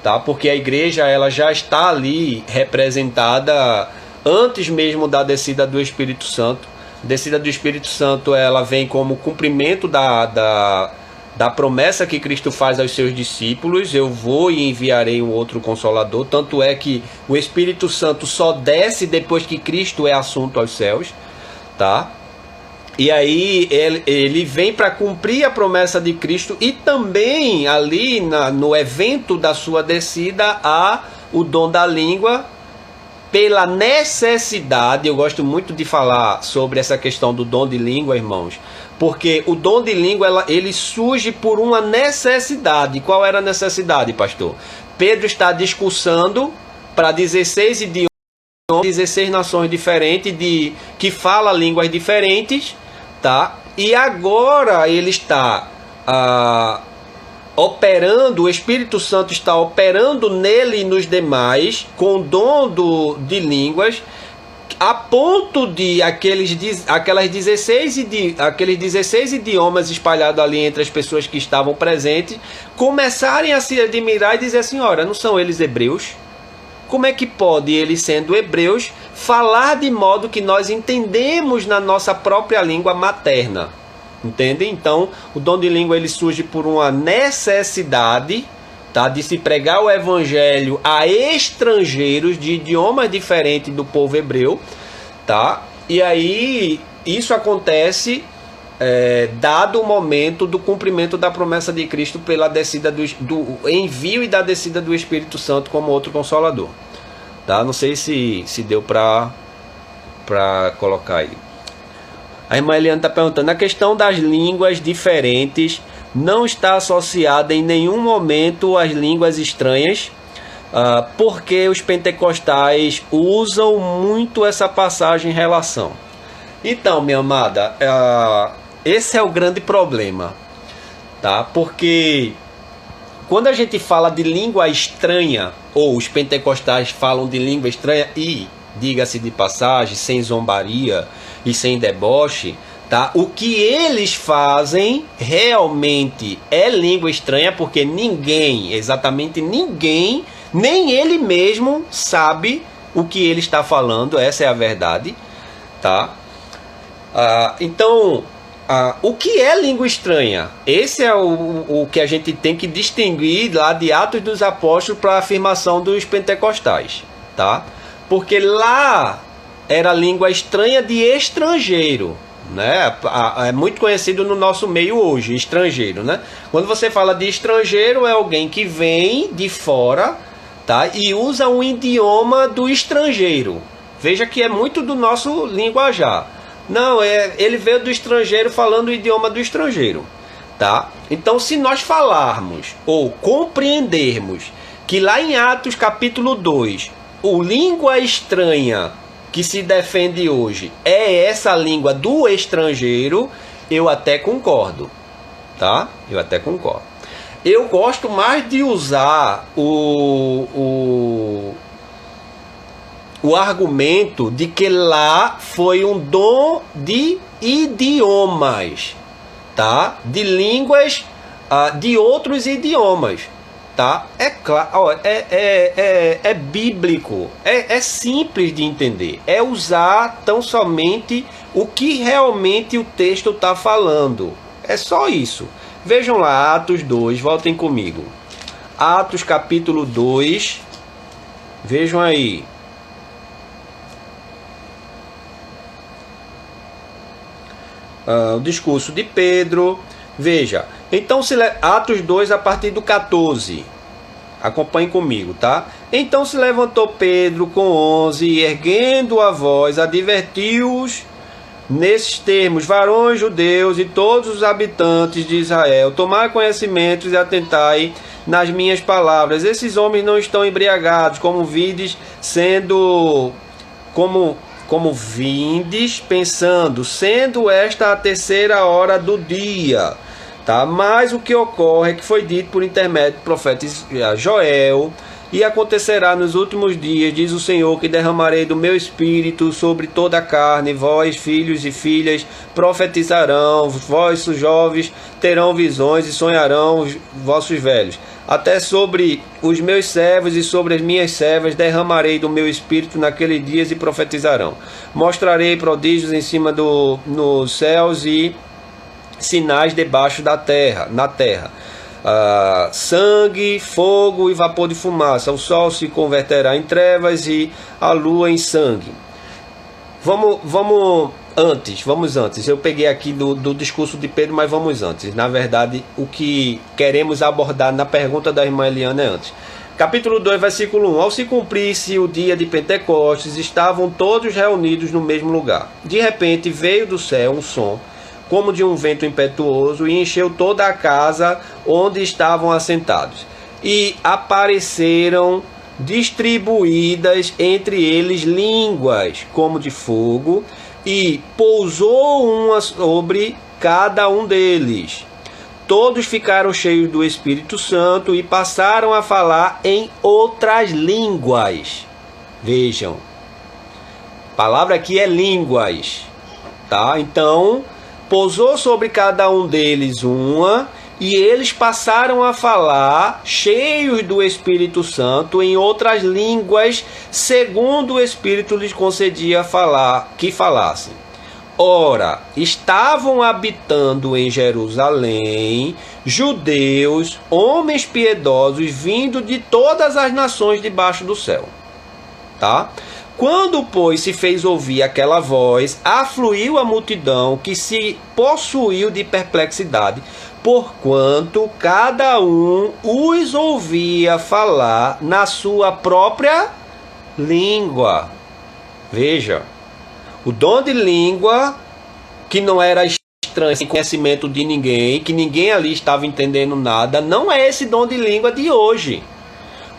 tá? Porque a igreja ela já está ali representada antes mesmo da descida do Espírito Santo. A descida do Espírito Santo ela vem como cumprimento da promessa que Cristo faz aos seus discípulos: eu vou e enviarei um outro Consolador. Tanto é que o Espírito Santo só desce depois que Cristo é assunto aos céus, tá? E aí ele vem para cumprir a promessa de Cristo, e também ali no evento da sua descida há o dom da língua pela necessidade. Eu gosto muito de falar sobre essa questão do dom de língua, irmãos, porque o dom de língua ele surge por uma necessidade. Qual era a necessidade, pastor? Pedro está discursando para 16 idiomas, 16 nações diferentes que falam línguas diferentes, tá? E agora ele está operando, o Espírito Santo está operando nele e nos demais com o dom de línguas, a ponto de aqueles 16 idiomas espalhados ali entre as pessoas que estavam presentes começarem a se admirar e dizer assim: ora, não são eles hebreus? Como é que pode eles, sendo hebreus, falar de modo que nós entendemos na nossa própria língua materna? Entende? Então, o dom de língua ele surge por uma necessidade, tá, de se pregar o evangelho a estrangeiros de idiomas diferentes do povo hebreu, tá? E aí isso acontece dado o momento do cumprimento da promessa de Cristo pela descida do envio e da descida do Espírito Santo como outro consolador, tá? Não sei se deu para colocar aí. A irmã Eliane está perguntando: a questão das línguas diferentes não está associada em nenhum momento às línguas estranhas, porque os pentecostais usam muito essa passagem em relação. Então, minha amada, esse é o grande problema, tá? Porque quando a gente fala de língua estranha, ou os pentecostais falam de língua estranha, e diga-se de passagem, sem zombaria e sem deboche, tá? O que eles fazem realmente é língua estranha, porque ninguém, exatamente ninguém, nem ele mesmo sabe o que ele está falando. Essa é a verdade, tá? Então, o que é língua estranha? Esse é o que a gente tem que distinguir lá de Atos dos Apóstolos para a afirmação dos pentecostais, tá? Porque lá era língua estranha de estrangeiro, né? É muito conhecido no nosso meio hoje, estrangeiro, né? Quando você fala de estrangeiro, é alguém que vem de fora, tá? E usa um idioma do estrangeiro. Veja que é muito do nosso linguajar. Não, ele veio do estrangeiro falando o idioma do estrangeiro, tá? Então, se nós falarmos ou compreendermos que lá em Atos capítulo 2, o língua estranha que se defende hoje é essa língua do estrangeiro, eu até concordo, tá? Eu até concordo. Eu gosto mais de usar o argumento de que lá foi um dom de idiomas, tá? De línguas, de outros idiomas, tá? É claro, é bíblico, é simples de entender, é usar tão somente o que realmente o texto está falando, é só isso. Vejam lá, Atos 2, voltem comigo, Atos capítulo 2, vejam aí. O discurso de Pedro, veja, então Atos 2 a partir do 14, acompanhem comigo, tá? Então se levantou Pedro com 11 e erguendo a voz advertiu-os nesses termos: varões judeus e todos os habitantes de Israel, tomai conhecimento e atentai nas minhas palavras. Esses homens não estão embriagados, como vides, como vindes pensando, sendo esta a terceira hora do dia, tá? Mas o que ocorre é que foi dito por intermédio do profeta Joel: e acontecerá nos últimos dias, diz o Senhor, que derramarei do meu espírito sobre toda a carne, vós, filhos e filhas, profetizarão, vós, jovens, terão visões e sonharão os vossos velhos. Até sobre os meus servos e sobre as minhas servas derramarei do meu espírito naqueles dias e profetizarão. Mostrarei prodígios em cima nos céus e sinais debaixo da terra, na terra. Sangue, fogo e vapor de fumaça. O sol se converterá em trevas e a lua em sangue. Vamos antes. Eu peguei aqui do discurso de Pedro, mas vamos antes. Na verdade, o que queremos abordar na pergunta da irmã Eliana é antes. Capítulo 2, versículo 1. Ao se cumprir-se o dia de Pentecostes, estavam todos reunidos no mesmo lugar. De repente veio do céu um som, como de um vento impetuoso, e encheu toda a casa onde estavam assentados. E apareceram distribuídas entre eles línguas, como de fogo, e pousou uma sobre cada um deles. Todos ficaram cheios do Espírito Santo e passaram a falar em outras línguas. Vejam, a palavra aqui é línguas, tá? Então, pousou sobre cada um deles uma, e eles passaram a falar, cheios do Espírito Santo, em outras línguas, segundo o Espírito lhes concedia que falassem. Ora, estavam habitando em Jerusalém judeus, homens piedosos, vindo de todas as nações debaixo do céu. Tá? Quando, pois, se fez ouvir aquela voz, afluiu a multidão, que se possuiu de perplexidade, porquanto cada um os ouvia falar na sua própria língua. Veja, o dom de língua, que não era estranho, sem conhecimento de ninguém, que ninguém ali estava entendendo nada, não é esse dom de língua de hoje.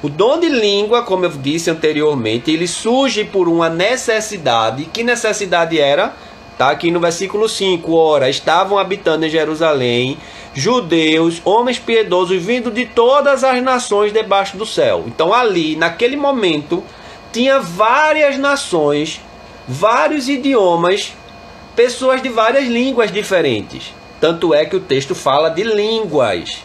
O dom de língua, como eu disse anteriormente, ele surge por uma necessidade. Que necessidade era? Está aqui no versículo 5. Ora, estavam habitando em Jerusalém judeus, homens piedosos, vindo de todas as nações debaixo do céu. Então ali, naquele momento, tinha várias nações, vários idiomas, pessoas de várias línguas diferentes. Tanto é que o texto fala de línguas,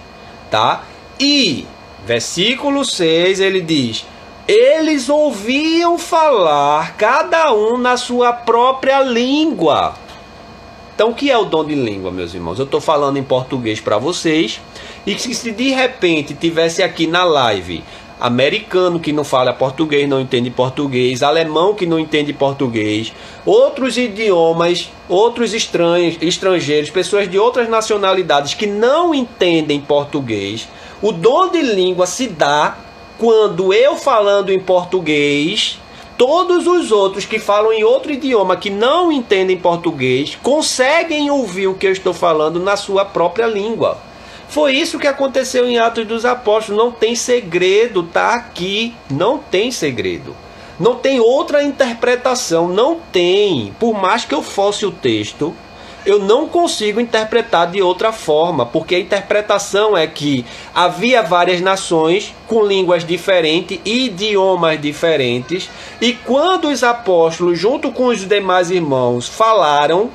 tá? E versículo 6, ele diz: eles ouviam falar, cada um na sua própria língua. Então, o que é o dom de língua, meus irmãos? Eu estou falando em português para vocês, e se de repente tivesse aqui na live americano que não fala português, não entende português, alemão que não entende português, outros idiomas, outros estrangeiros, pessoas de outras nacionalidades que não entendem português, o dom de língua se dá quando eu falando em português, todos os outros que falam em outro idioma que não entendem português conseguem ouvir o que eu estou falando na sua própria língua. Foi isso que aconteceu em Atos dos Apóstolos. Não tem segredo, tá aqui. Não tem segredo. Não tem outra interpretação. Não tem. Por mais que eu fosse o texto, eu não consigo interpretar de outra forma, porque a interpretação é que havia várias nações com línguas diferentes, idiomas diferentes, e quando os apóstolos, junto com os demais irmãos, falaram,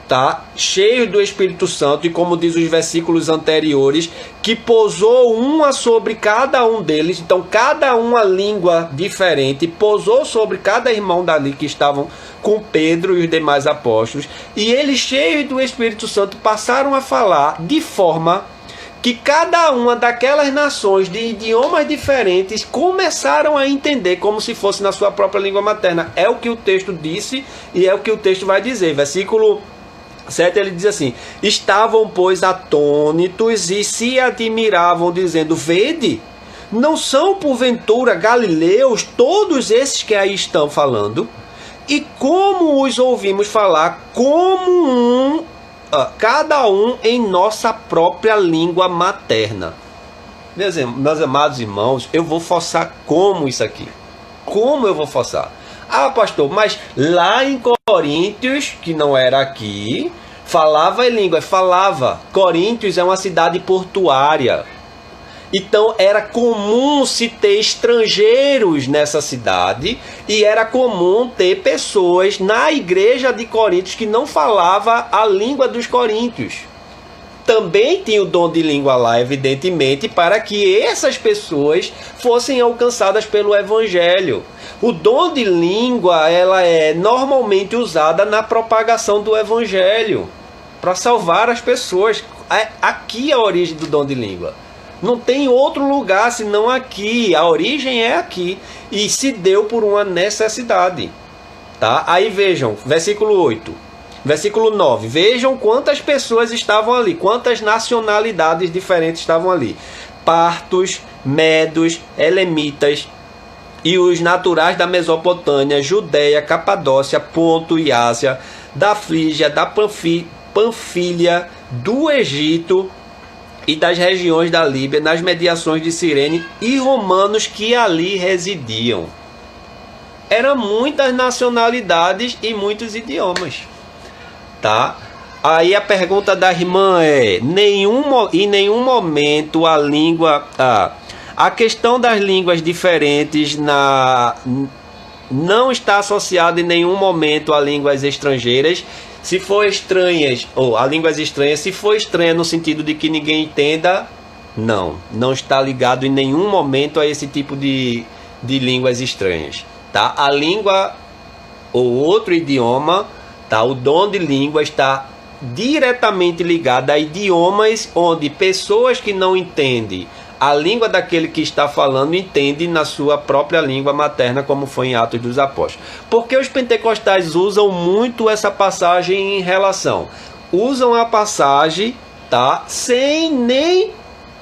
tá, cheios do Espírito Santo, e como diz os versículos anteriores, que pousou uma sobre cada um deles, então cada uma língua diferente, pousou sobre cada irmão dali que estavam com Pedro e os demais apóstolos, e eles, cheios do Espírito Santo, passaram a falar de forma que cada uma daquelas nações de idiomas diferentes começaram a entender como se fosse na sua própria língua materna. É o que o texto disse e é o que o texto vai dizer. Versículo 7, ele diz assim: estavam, pois, atônitos e se admiravam, dizendo: vede, não são porventura galileus todos esses que aí estão falando? E como os ouvimos falar, como cada um em nossa própria língua materna. Meus amados irmãos, eu vou forçar como isso aqui? Como eu vou forçar? Ah, pastor, mas lá em Coríntios, que não era aqui, falava em língua, falava. Coríntios é uma cidade portuária. Então era comum se ter estrangeiros nessa cidade, e era comum ter pessoas na igreja de Coríntios que não falava a língua dos coríntios. Também tinha o dom de língua lá, evidentemente, para que essas pessoas fossem alcançadas pelo evangelho. O dom de língua, ela é normalmente usada na propagação do evangelho, para salvar as pessoas. Aqui é a origem do dom de língua. Não tem outro lugar senão aqui. A origem é aqui. E se deu por uma necessidade. Tá? Aí vejam, versículo 8. Versículo 9. Vejam quantas pessoas estavam ali. Quantas nacionalidades diferentes estavam ali. Partos, medos, elemitas e os naturais da Mesopotâmia, Judéia, Capadócia, Ponto e Ásia, da Frígia, da Panfilha, do Egito e das regiões da Líbia, nas mediações de Cirene, e romanos que ali residiam. Eram muitas nacionalidades e muitos idiomas. Tá? Aí a pergunta da irmã é: em nenhum momento a língua... a questão das línguas diferentes não está associada em nenhum momento a línguas estrangeiras. Se for estranhas, ou a línguas estranhas, se for estranha no sentido de que ninguém entenda, não está ligado em nenhum momento a esse tipo de línguas estranhas. Tá? A língua ou outro idioma Tá? O dom de língua está diretamente ligado a idiomas onde pessoas que não entendem a língua daquele que está falando entendem na sua própria língua materna, como foi em Atos dos Apóstolos. Porque os pentecostais usam muito essa passagem em relação? Usam a passagem, tá? Sem nem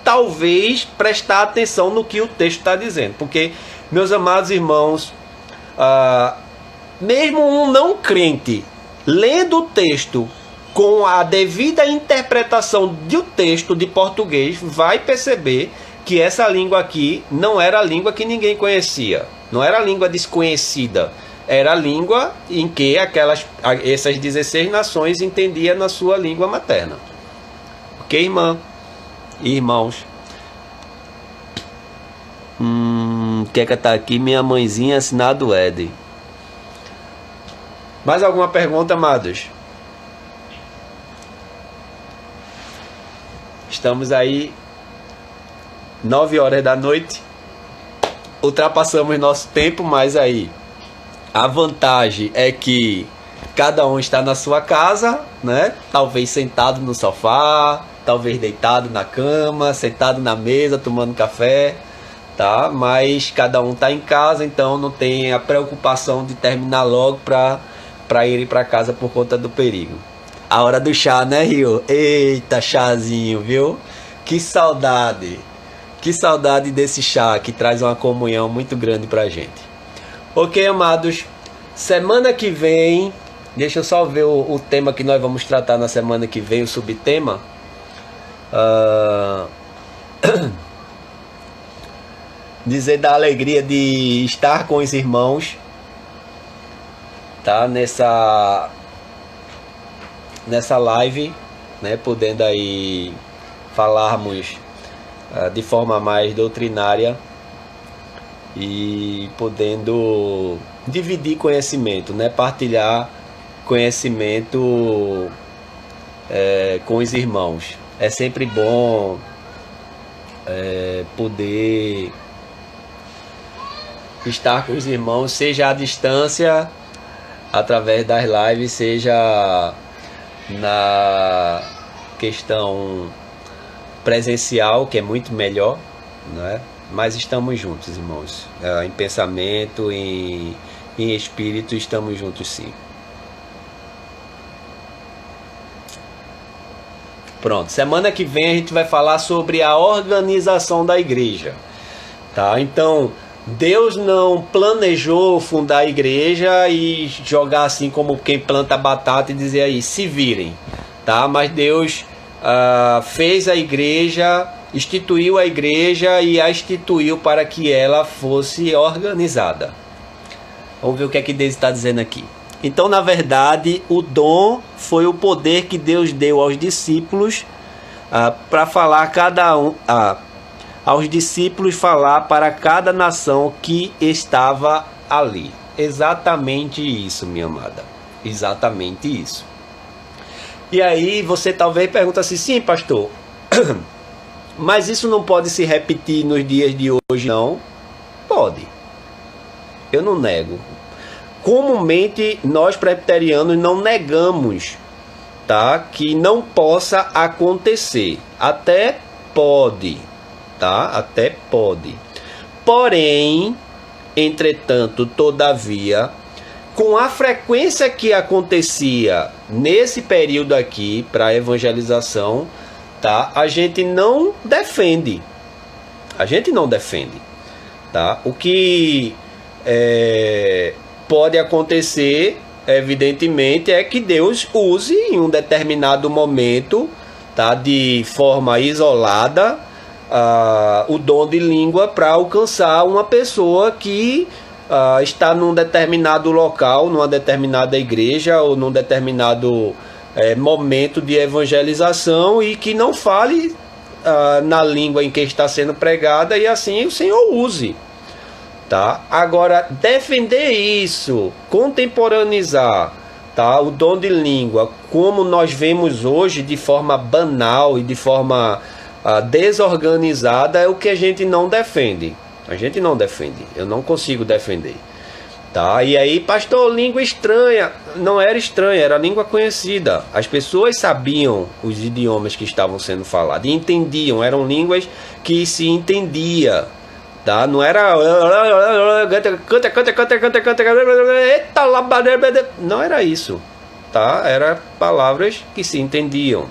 talvez prestar atenção no que o texto está dizendo. Porque, meus amados irmãos, mesmo um não crente lendo o texto com a devida interpretação do texto de português, vai perceber que essa língua aqui não era a língua que ninguém conhecia, não era a língua desconhecida, era a língua em que essas 16 nações entendiam na sua língua materna. Ok, irmã? Irmãos? Quer que tá aqui? Minha mãezinha, assinado Ed. Mais alguma pergunta, amados? Estamos aí 9 horas da noite. Ultrapassamos nosso tempo, mas aí a vantagem é que cada um está na sua casa, né? Talvez sentado no sofá, talvez deitado na cama, sentado na mesa, tomando café, tá? Mas cada um está em casa, então não tem a preocupação de terminar logo para ir para casa por conta do perigo. A hora do chá, né, Rio? Eita, chazinho, viu? Que saudade. Que saudade desse chá que traz uma comunhão muito grande pra gente. Ok, amados? Semana que vem, deixa eu só ver o tema que nós vamos tratar na semana que vem, o subtema. Dizer da alegria de estar com os irmãos, tá? Nessa live, né? Podendo aí falarmos de forma mais doutrinária e podendo dividir conhecimento, né? Partilhar conhecimento com os irmãos. É sempre bom poder estar com os irmãos, seja à distância, através das lives, seja na questão presencial, que é muito melhor, né? Mas estamos juntos, irmãos, em pensamento, em espírito, estamos juntos, sim. Pronto, semana que vem a gente vai falar sobre a organização da igreja, tá? Então, Deus não planejou fundar a igreja e jogar assim como quem planta batata e dizer aí, se virem, tá? Mas Deus fez a igreja, instituiu a igreja e a instituiu para que ela fosse organizada. Vamos ver o que é que Deus está dizendo aqui. Então, na verdade, o dom foi o poder que Deus deu aos discípulos para falar aos discípulos falar para cada nação que estava ali. Exatamente isso, minha amada. Exatamente isso. E aí você talvez pergunta assim, sim, pastor, mas isso não pode se repetir nos dias de hoje, não? Pode. Eu não nego. Comumente, nós presbiterianos não negamos, tá? Que não possa acontecer. Até pode, tá? Até pode. Porém, entretanto, todavia, com a frequência que acontecia nesse período aqui para a evangelização, tá? A gente não defende. A gente não defende, tá? O que pode acontecer, evidentemente, é que Deus use em um determinado momento, tá? De forma isolada, o dom de língua para alcançar uma pessoa que está num determinado local, numa determinada igreja ou num determinado momento de evangelização e que não fale na língua em que está sendo pregada e assim o Senhor use, tá? Agora, defender isso, contemporaneizar, tá? O dom de língua como nós vemos hoje de forma banal e de forma desorganizada é o que a gente não defende. A gente não defende, eu não consigo defender. Tá? E aí, pastor, língua estranha. Não era estranha, era língua conhecida. As pessoas sabiam os idiomas que estavam sendo falados e entendiam, eram línguas que se entendia. Tá? Não era eita, não era isso, tá? Era palavras que se entendiam.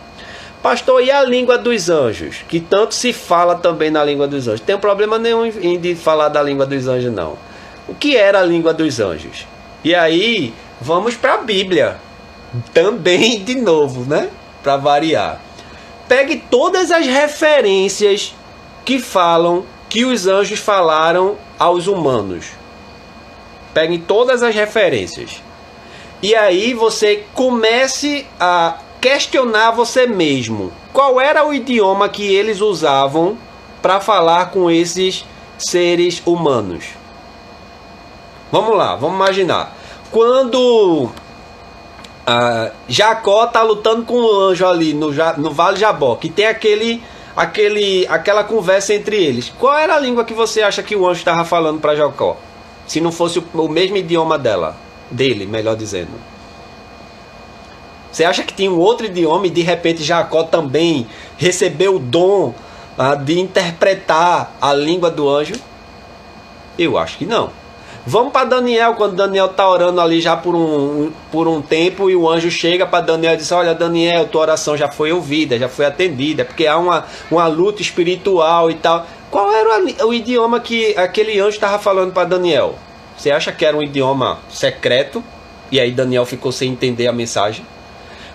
Pastor, e a língua dos anjos? Que tanto se fala também na língua dos anjos. Tem problema nenhum em de falar da língua dos anjos, não. O que era a língua dos anjos? E aí, vamos para a Bíblia. Também, de novo, né? Para variar. Pegue todas as referências que falam que os anjos falaram aos humanos. Pegue todas as referências. E aí você comece a questionar você mesmo. Qual era o idioma que eles usavam para falar com esses seres humanos? Vamos lá, vamos imaginar. Quando Jacó está lutando com o anjo ali no Vale Jabó, que tem aquela conversa entre eles. Qual era a língua que você acha que o anjo estava falando para Jacó? Se não fosse o mesmo idioma dele, melhor dizendo. Você acha que tinha um outro idioma e de repente Jacó também recebeu o dom de interpretar a língua do anjo? Eu acho que não. Vamos para Daniel, quando Daniel está orando ali já por um tempo e o anjo chega para Daniel e diz: olha, Daniel, tua oração já foi ouvida, já foi atendida, porque há uma luta espiritual e tal. Qual era o idioma que aquele anjo estava falando para Daniel? Você acha que era um idioma secreto? E aí Daniel ficou sem entender a mensagem.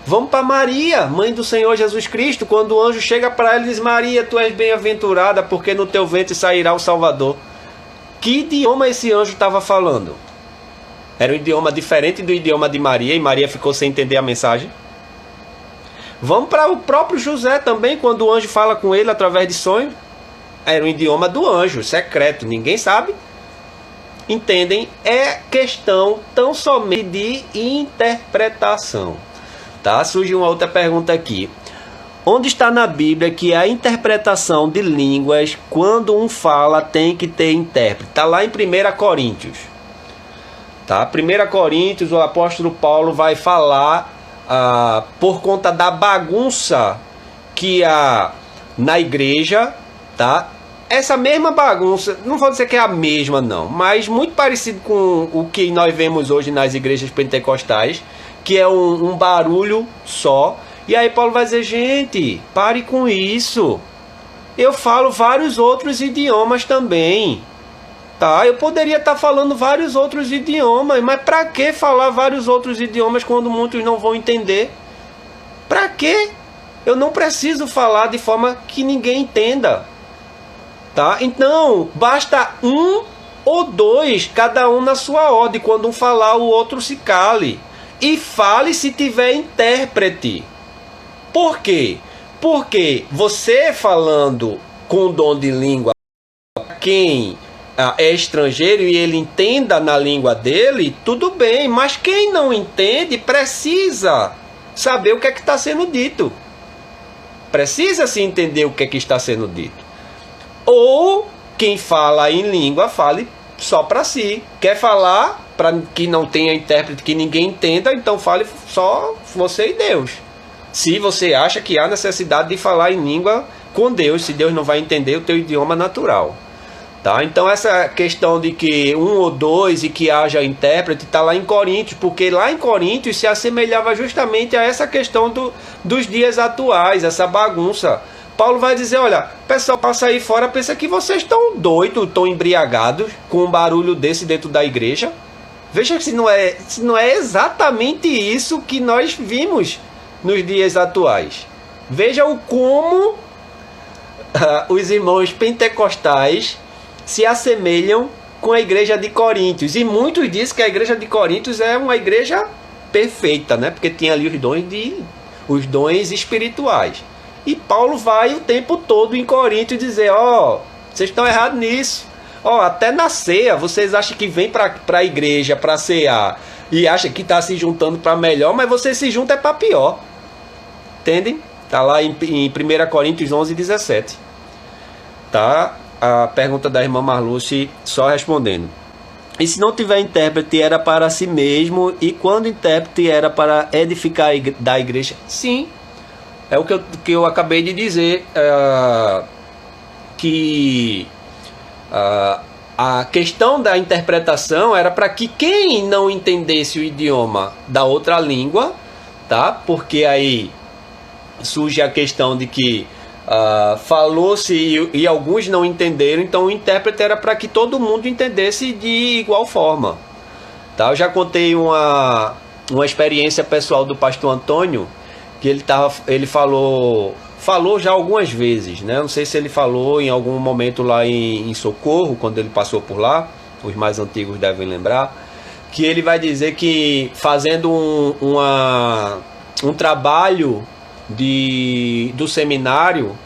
Vamos para Maria, mãe do Senhor Jesus Cristo, quando o anjo chega para ela e diz: Maria, tu és bem-aventurada, porque no teu ventre sairá o Salvador. Que idioma esse anjo estava falando? Era um idioma diferente do idioma de Maria e Maria ficou sem entender a mensagem. Vamos para o próprio José também, quando o anjo fala com ele através de sonho. Era um idioma do anjo, secreto, ninguém sabe. Entendem? É questão tão somente de interpretação. Tá? Surge uma outra pergunta aqui. Onde está na Bíblia que a interpretação de línguas, quando um fala, tem que ter intérprete? Está lá em 1 Coríntios. Tá? 1 Coríntios, o apóstolo Paulo vai falar por conta da bagunça que há na igreja. Tá? Essa mesma bagunça, não vou dizer que é a mesma não, mas muito parecido com o que nós vemos hoje nas igrejas pentecostais, que é um barulho só. E aí Paulo vai dizer: gente, pare com isso. Eu falo vários outros idiomas também. Tá? Eu poderia estar falando vários outros idiomas, mas para que falar vários outros idiomas quando muitos não vão entender? Para quê? Eu não preciso falar de forma que ninguém entenda. Tá? Então, basta um ou dois, cada um na sua ordem. Quando um falar, o outro se cale. E fale se tiver intérprete. Por quê? Porque você falando com dom de língua, quem é estrangeiro e ele entenda na língua dele, tudo bem. Mas quem não entende precisa saber o que é que está sendo dito. Precisa se entender o que é que está sendo dito. Ou quem fala em língua, fale só para si. Quer falar para que não tenha intérprete, que ninguém entenda, então fale só você e Deus. Se você acha que há necessidade de falar em língua com Deus, se Deus não vai entender o teu idioma natural. Tá? Então essa questão de que um ou dois e que haja intérprete está lá em Coríntios, porque lá em Coríntios se assemelhava justamente a essa questão dos dias atuais, essa bagunça. Paulo vai dizer: olha, o pessoal passa aí fora, pensa que vocês estão doidos, estão embriagados com um barulho desse dentro da igreja. Veja se não é exatamente isso que nós vimos nos dias atuais. Veja como os irmãos pentecostais se assemelham com a igreja de Coríntios. E muitos dizem que a igreja de Coríntios é uma igreja perfeita, né? Porque tinha ali os dons espirituais. E Paulo vai o tempo todo em Coríntios dizer: ó, vocês estão errados nisso. Ó, até na ceia, vocês acham que vem para a igreja para cear e acham que está se juntando para melhor, mas você se junta para pior. Entendem? Está lá em 1 Coríntios 11, 17. Tá? A pergunta da irmã Marluce, só respondendo. E se não tiver intérprete, era para si mesmo. E quando intérprete, era para edificar da igreja. Sim, é o que eu acabei de dizer. Que a questão da interpretação era para que quem não entendesse o idioma da outra língua, tá? Porque aí surge a questão de que falou-se e alguns não entenderam, então o intérprete era para que todo mundo entendesse de igual forma, tá? Eu já contei uma experiência pessoal do pastor Antônio, que ele falou já algumas vezes, né? Não sei se ele falou em algum momento lá em Socorro, quando ele passou por lá, os mais antigos devem lembrar, que ele vai dizer que fazendo um trabalho do seminário,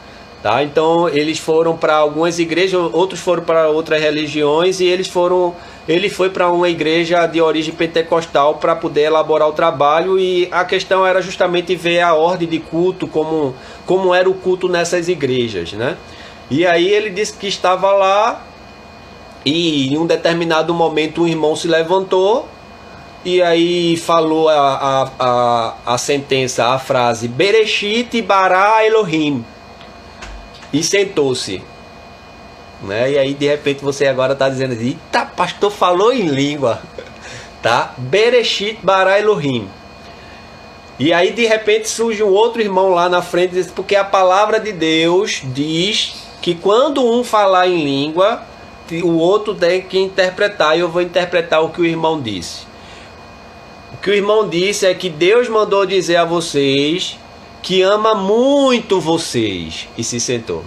tá? Então eles foram para algumas igrejas, outros foram para outras religiões, e ele foi para uma igreja de origem pentecostal para poder elaborar o trabalho, e a questão era justamente ver a ordem de culto, como era o culto nessas igrejas, né? E aí ele disse que estava lá e em um determinado momento um irmão se levantou e aí falou a sentença, a frase Bereshit bara Elohim, e sentou-se, né? E aí de repente você agora está dizendo assim, eita, pastor falou em língua, tá? Bereshit bara Elohim. E aí de repente surge um outro irmão lá na frente e diz, porque a palavra de Deus diz que quando um falar em língua, o outro tem que interpretar, e eu vou interpretar o que o irmão disse. O que o irmão disse é que Deus mandou dizer a vocês que ama muito vocês, e se sentou.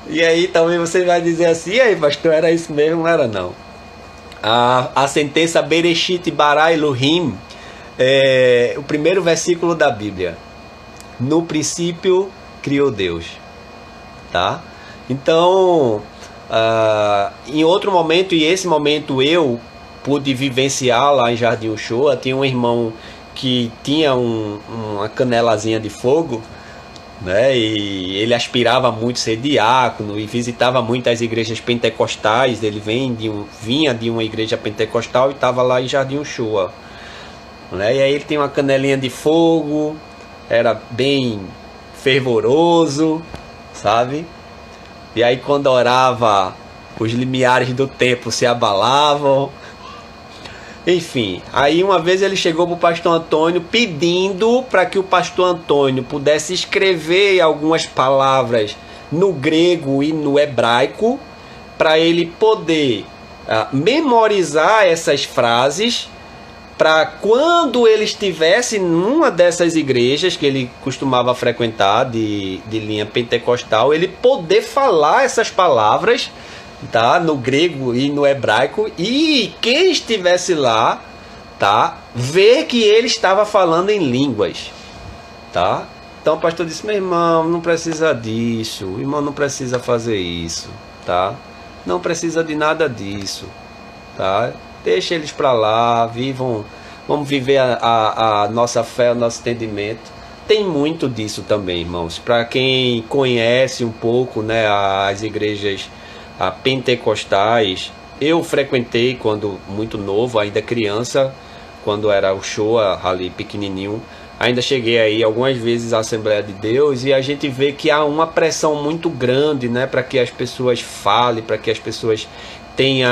E aí também você vai dizer assim, e aí pastor, era isso mesmo? Não era não. A sentença Bereshit bara Elohim é o primeiro versículo da Bíblia. No princípio criou Deus, tá? Então em outro momento, e esse momento eu pude vivenciar lá em Jardim Uchoa, tinha um irmão que tinha uma canelazinha de fogo, né? E ele aspirava muito ser diácono e visitava muitas igrejas pentecostais. Ele vinha de uma igreja pentecostal e estava lá em Jardim Uchoa, né? E aí ele tinha uma canelinha de fogo, era bem fervoroso, sabe? E aí quando orava, os limiares do templo se abalavam. Enfim, aí uma vez ele chegou para o pastor Antônio pedindo para que o pastor Antônio pudesse escrever algumas palavras no grego e no hebraico, para ele poder memorizar essas frases, para quando ele estivesse numa dessas igrejas que ele costumava frequentar de linha pentecostal, ele poder falar essas palavras, tá, no grego e no hebraico, e quem estivesse lá, tá, ver que ele estava falando em línguas, tá? Então o pastor disse, meu irmão, não precisa disso, o irmão não precisa fazer isso, tá? Não precisa de nada disso, tá? Deixa eles para lá, vamos viver a nossa fé, o nosso entendimento. Tem muito disso também, irmãos. Para quem conhece um pouco, né, as igrejas pentecostais, eu frequentei quando muito novo, ainda criança, quando era o show ali pequenininho. Ainda cheguei aí algumas vezes à Assembleia de Deus, e a gente vê que há uma pressão muito grande, né, para que as pessoas falem, para que as pessoas tenham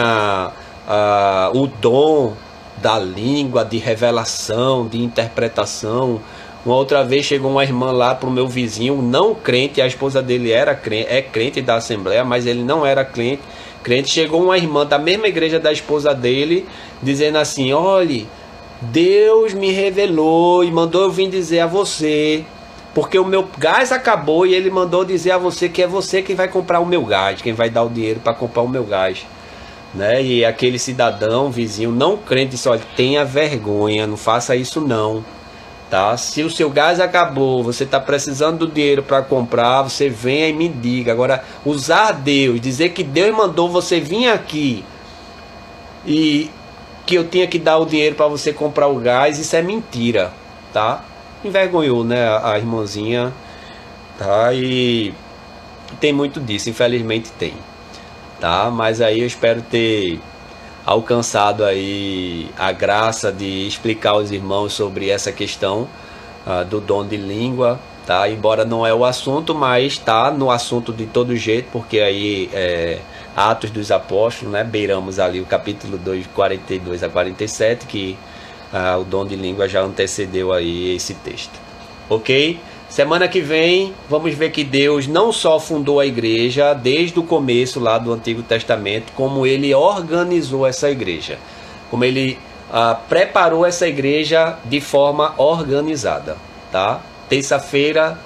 o dom da língua, de revelação, de interpretação. Uma outra vez chegou uma irmã lá para o meu vizinho, não crente, a esposa dele é crente da Assembleia, mas ele não era crente. Chegou uma irmã da mesma igreja da esposa dele, dizendo assim, olhe, Deus me revelou e mandou eu vir dizer a você, porque o meu gás acabou, e ele mandou dizer a você que é você quem vai comprar o meu gás, quem vai dar o dinheiro para comprar o meu gás, né? E aquele cidadão, vizinho, não crente, disse, olha, tenha vergonha, não faça isso não, tá? Se o seu gás acabou, você está precisando do dinheiro para comprar, você venha e me diga. Agora, usar Deus, dizer que Deus mandou você vir aqui e que eu tinha que dar o dinheiro para você comprar o gás, isso é mentira, tá? Envergonhou, né, a irmãzinha, tá? E tem muito disso, infelizmente tem. tá? Mas aí eu espero ter alcançado aí a graça de explicar aos irmãos sobre essa questão do dom de língua, tá? Embora não é o assunto, mas está no assunto de todo jeito, porque aí Atos dos Apóstolos, né? Beiramos ali o capítulo 2, 42 a 47, que o dom de língua já antecedeu aí esse texto. Ok? Semana que vem vamos ver que Deus não só fundou a igreja desde o começo lá do Antigo Testamento, como ele organizou essa igreja, como ele preparou essa igreja de forma organizada, tá? Terça-feira,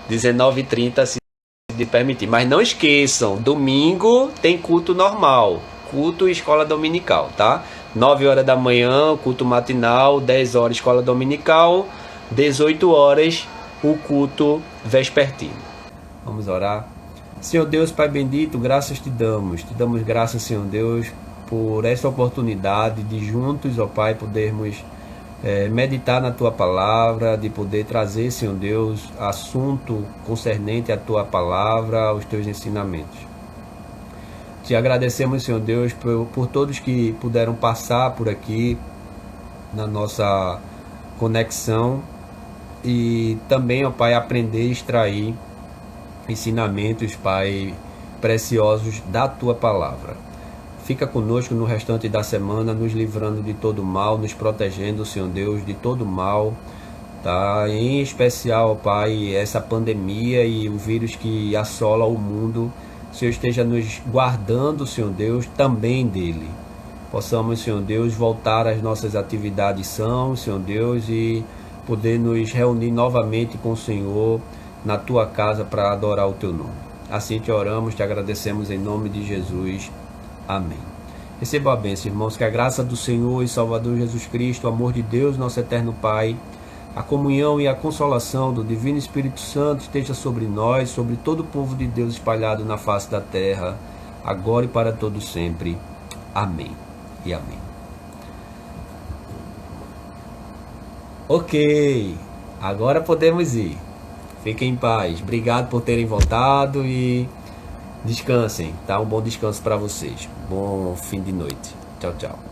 19h30, se permitir. Mas não esqueçam, domingo tem culto normal, culto e escola dominical, tá? 9 horas da manhã, culto matinal, 10 horas escola dominical, 18 horas o culto vespertino. Vamos orar. Senhor Deus, Pai bendito, graças te damos graças, Senhor Deus, por essa oportunidade de juntos, ó Pai, podermos meditar na Tua Palavra, de poder trazer, Senhor Deus, assunto concernente à Tua Palavra, aos Teus ensinamentos. Te agradecemos, Senhor Deus, por todos que puderam passar por aqui na nossa conexão e também, ó Pai, aprender e extrair ensinamentos, Pai, preciosos da Tua Palavra. Fica conosco no restante da semana, nos livrando de todo mal, nos protegendo, Senhor Deus, de todo mal, tá? Em especial, ó Pai, essa pandemia e o vírus que assola o mundo, o Senhor esteja nos guardando, Senhor Deus, também dele. Possamos, Senhor Deus, voltar às nossas atividades sãos, Senhor Deus, e poder nos reunir novamente com o Senhor na Tua casa para adorar o Teu nome. Assim te oramos, te agradecemos em nome de Jesus. Amém. Receba a bênção, irmãos, que a graça do Senhor e Salvador Jesus Cristo, o amor de Deus, nosso eterno Pai, a comunhão e a consolação do Divino Espírito Santo esteja sobre nós, sobre todo o povo de Deus espalhado na face da terra, agora e para todo sempre. Amém e amém. Ok, agora podemos ir. Fiquem em paz. Obrigado por terem voltado e descansem, tá? Um bom descanso para vocês. Bom fim de noite. Tchau, tchau.